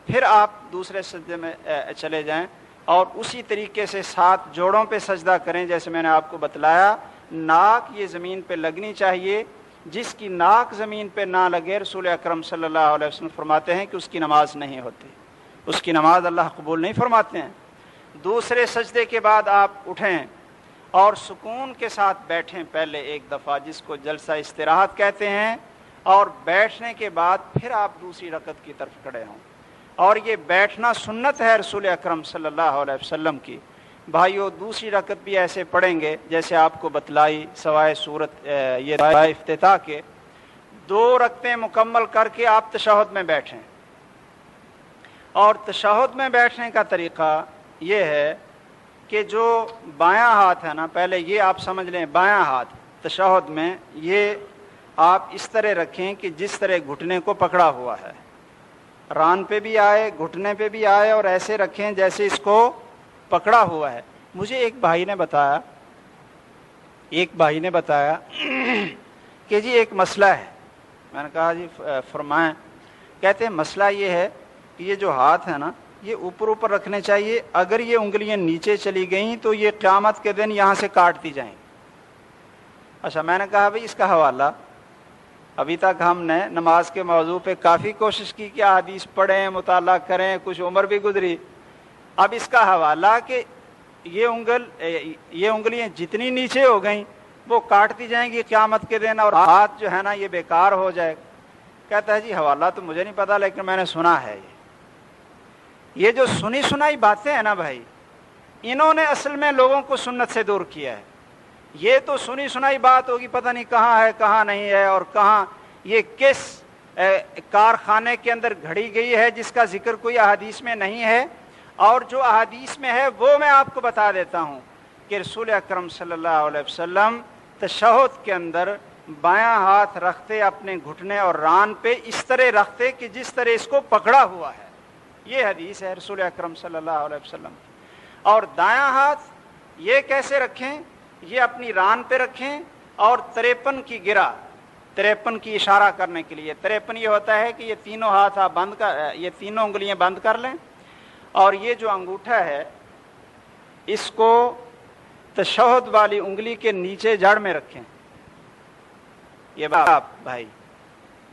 پھر آپ دوسرے سجدے میں چلے جائیں اور اسی طریقے سے 7 جوڑوں پہ سجدہ کریں جیسے میں نے آپ کو بتلایا۔ ناک یہ زمین پہ لگنی چاہیے، جس کی ناک زمین پہ نہ لگے رسول اکرم صلی اللہ علیہ وسلم فرماتے ہیں کہ اس کی نماز نہیں ہوتی، اس کی نماز اللہ قبول نہیں فرماتے ہیں۔ دوسرے سجدے کے بعد آپ اٹھیں اور سکون کے ساتھ بیٹھیں پہلے ایک دفعہ، جس کو جلسہ استراحت کہتے ہیں، اور بیٹھنے کے بعد پھر آپ دوسری رکعت کی طرف کھڑے ہوں، اور یہ بیٹھنا سنت ہے رسول اکرم صلی اللہ علیہ وسلم کی۔ بھائیو دوسری رکعت بھی ایسے پڑھیں گے جیسے آپ کو بتلائی، سوائے صورت یہ دعائے افتتاح کے 2 رکعتیں مکمل کر کے آپ تشہد میں بیٹھیں۔ اور تشہد میں بیٹھنے کا طریقہ یہ ہے کہ جو بایاں ہاتھ ہے نا، پہلے یہ آپ سمجھ لیں، بایاں ہاتھ تشہد میں یہ آپ اس طرح رکھیں کہ جس طرح گھٹنے کو پکڑا ہوا ہے، ران پہ بھی آئے گھٹنے پہ بھی آئے، اور ایسے رکھیں جیسے اس کو پکڑا ہوا ہے۔ مجھے ایک بھائی نے بتایا کہ جی ایک مسئلہ ہے، میں نے کہا جی فرمائیں۔ کہتے ہیں مسئلہ یہ ہے کہ یہ جو ہاتھ ہے نا یہ اوپر رکھنے چاہیے، اگر یہ انگلیاں نیچے چلی گئیں تو یہ قیامت کے دن یہاں سے کاٹ دی جائیں۔ اچھا، میں نے کہا بھائی اس کا حوالہ، ابھی تک ہم نے نماز کے موضوع پہ کافی کوشش کی کہ حدیث پڑھیں، مطالعہ کریں، کچھ عمر بھی گزری، اب اس کا حوالہ کہ یہ انگلیاں جتنی نیچے ہو گئیں وہ کاٹ دی جائیں گی قیامت کے دن، اور ہاتھ جو ہے نا یہ بیکار ہو جائے گا۔ کہتا ہے جی حوالہ تو مجھے نہیں پتا، لیکن میں نے سنا ہے یہ جو سنی سنائی باتیں ہیں نا بھائی، انہوں نے اصل میں لوگوں کو سنت سے دور کیا ہے۔ یہ تو سنی سنائی بات ہوگی، پتہ نہیں کہاں ہے کہاں نہیں ہے، اور کہاں یہ کس کارخانے کے اندر گھڑی گئی ہے جس کا ذکر کوئی احادیث میں نہیں ہے۔ اور جو احادیث میں ہے وہ میں آپ کو بتا دیتا ہوں کہ رسول اکرم صلی اللہ علیہ وسلم تشہد کے اندر بایاں ہاتھ رکھتے اپنے گھٹنے اور ران پہ اس طرح رکھتے کہ جس طرح اس کو پکڑا ہوا ہے، یہ حدیث ہے رسول اکرم صلی اللہ علیہ وسلم کی۔ اور دایاں ہاتھ یہ کیسے رکھیں، یہ اپنی ران پہ رکھیں اور 53 کی گرا، 53 کی اشارہ کرنے کے لیے. 53 یہ ہوتا ہے کہ یہ تینوں ہاتھ آپ بند کر، یہ تینوں انگلیاں بند کر لیں، اور یہ جو انگوٹھا ہے اس کو تشہد والی انگلی کے نیچے جڑ میں رکھیں. یہ بات بھائی،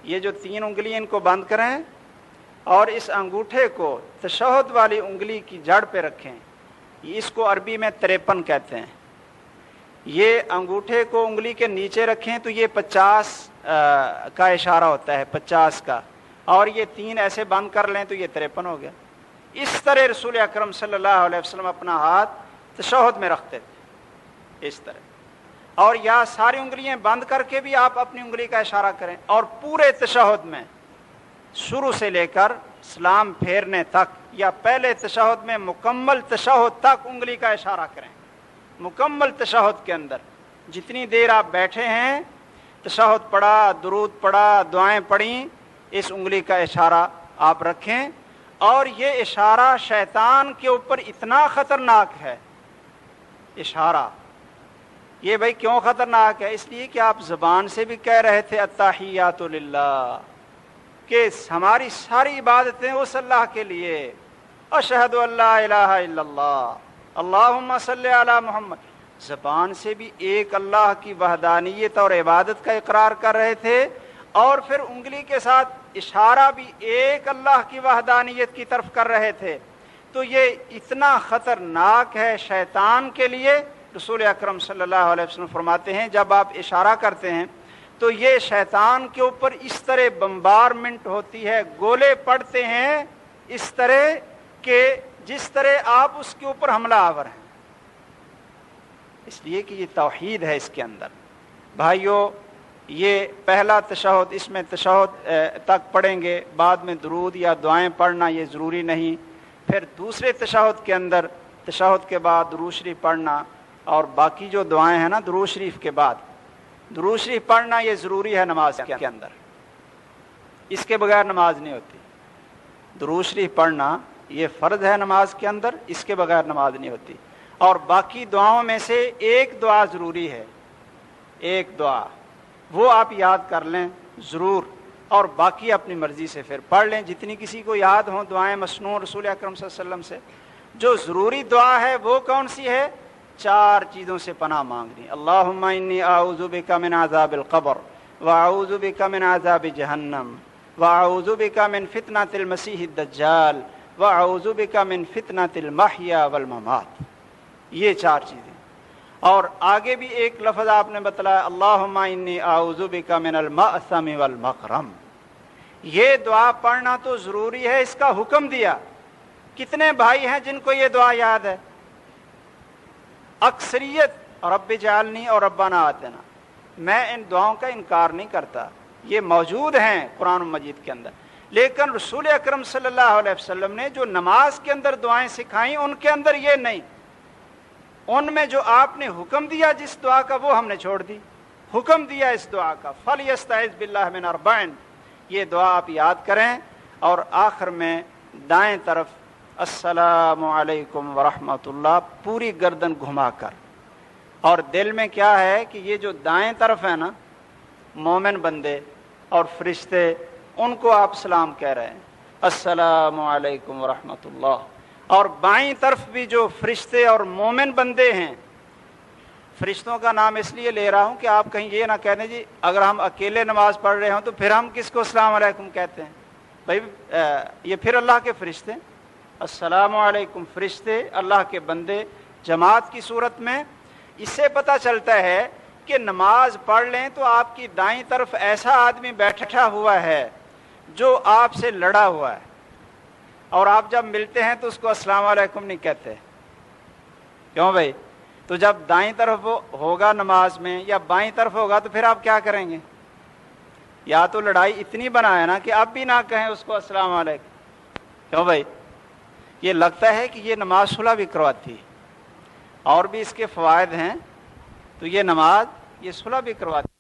یہ جو 3 انگلیاں ان کو بند کریں اور اس انگوٹھے کو تشہد والی انگلی کی جڑ پہ رکھیں. اس کو عربی میں 53 کہتے ہیں. یہ انگوٹھے کو انگلی کے نیچے رکھیں تو یہ 50 کا اشارہ ہوتا ہے، 50 کا، اور یہ 3 ایسے بند کر لیں تو یہ 53 ہو گیا. اس طرح رسول اکرم صلی اللہ علیہ وسلم اپنا ہاتھ تشہد میں رکھتے تھے، اس طرح. اور یا ساری انگلیاں بند کر کے بھی آپ اپنی انگلی کا اشارہ کریں، اور پورے تشہد میں شروع سے لے کر سلام پھیرنے تک یا پہلے تشہد میں مکمل تشہد تک انگلی کا اشارہ کریں. مکمل تشہد کے اندر جتنی دیر آپ بیٹھے ہیں، تشہد پڑھا، درود پڑھا، دعائیں پڑھیں، اس انگلی کا اشارہ آپ رکھیں. اور یہ اشارہ شیطان کے اوپر اتنا خطرناک ہے. اشارہ یہ بھائی کیوں خطرناک ہے؟ اس لیے کہ آپ زبان سے بھی کہہ رہے تھے التحیات للہ، کہ ہماری ساری عبادتیں اس اللہ کے لیے. اشہد ان لا الہ الا اللہ اللہم صلی علی محمد. زبان سے بھی ایک اللہ کی وحدانیت اور عبادت کا اقرار کر رہے تھے، اور پھر انگلی کے ساتھ اشارہ بھی ایک اللہ کی وحدانیت کی طرف کر رہے تھے. تو یہ اتنا خطرناک ہے شیطان کے لیے. رسول اکرم صلی اللہ علیہ وسلم فرماتے ہیں جب آپ اشارہ کرتے ہیں تو یہ شیطان کے اوپر اس طرح بمبارمنٹ ہوتی ہے، گولے پڑتے ہیں اس طرح کہ جس طرح آپ اس کے اوپر حملہ آور ہیں. اس لیے کہ یہ توحید ہے اس کے اندر. بھائیو، یہ پہلا تشہد، اس میں تشہد تک پڑھیں گے، بعد میں درود یا دعائیں پڑھنا یہ ضروری نہیں. پھر دوسرے تشہد کے اندر، تشہد کے بعد درود شریف پڑھنا، اور باقی جو دعائیں ہیں نا درود شریف کے بعد، درود شریف پڑھنا یہ ضروری ہے نماز کے اندر. اس کے بغیر نماز نہیں ہوتی. درود شریف پڑھنا یہ فرض ہے نماز کے اندر، اس کے بغیر نماز نہیں ہوتی. اور باقی دعاؤں میں سے ایک دعا ضروری ہے، ایک دعا وہ آپ یاد کر لیں ضرور، اور باقی اپنی مرضی سے پھر پڑھ لیں جتنی کسی کو یاد ہوں دعائیں مسنون رسول اکرم صلی اللہ علیہ وسلم سے. جو ضروری دعا ہے وہ کون سی ہے؟ 4 چیزوں سے پناہ مانگنی. اللہم انی اعوذ بک من عذاب القبر واعوذ بک من عذاب جہنم واعوذ بک من فتنۃ المسیح الدجال واعوذ بک من فتنۃ المحیا والممات. یہ 4 چیزیں. اور آگے بھی ایک لفظ آپ نے بتلایا، اللہم انی اعوذ بک من المأثم والمغرم. یہ دعا پڑھنا تو ضروری ہے، اس کا حکم دیا. کتنے بھائی ہیں جن کو یہ دعا یاد ہے؟ اکثریت رب اجعلنی اور ربنا آتنا. میں ان دعاؤں کا انکار نہیں کرتا، یہ موجود ہیں قرآن مجید کے اندر، لیکن رسول اکرم صلی اللہ علیہ وسلم نے جو نماز کے اندر دعائیں سکھائیں ان کے اندر یہ نہیں. ان میں جو آپ نے حکم دیا جس دعا کا وہ ہم نے چھوڑ دی. حکم دیا اس دعا کا فَلْيَسْتَعِذْ بِاللَّهِ مِنْ أَرْبَعٍ. یہ دعا آپ یاد کریں، اور آخر میں دائیں طرف السلام علیکم ورحمۃ اللہ پوری گردن گھما کر. اور دل میں کیا ہے کہ یہ جو دائیں طرف ہے نا، مومن بندے اور فرشتے، ان کو آپ سلام کہہ رہے ہیں السلام علیکم ورحمۃ اللہ. اور بائیں طرف بھی جو فرشتے اور مومن بندے ہیں، فرشتوں کا نام اس لیے لے رہا ہوں کہ آپ کہیں یہ نہ کہہ دیں جی اگر ہم اکیلے نماز پڑھ رہے ہوں تو پھر ہم کس کو السلام علیکم کہتے ہیں. بھائی یہ پھر اللہ کے فرشتے. السلام علیکم فرشتے، اللہ کے بندے جماعت کی صورت میں. اس سے پتہ چلتا ہے کہ نماز پڑھ لیں تو آپ کی دائیں طرف ایسا آدمی بیٹھا ہوا ہے جو آپ سے لڑا ہوا ہے، اور آپ جب ملتے ہیں تو اس کو السلام علیکم نہیں کہتے. کیوں بھائی؟ تو جب دائیں طرف ہوگا نماز میں یا بائیں طرف ہوگا تو پھر آپ کیا کریں گے؟ یا تو لڑائی اتنی بنائے نا کہ اب بھی نہ کہیں اس کو السلام علیکم. کیوں بھائی؟ یہ لگتا ہے کہ یہ نماز صلح بھی کرواتی ہے، اور بھی اس کے فوائد ہیں، تو یہ نماز یہ صلح بھی کرواتی ہے.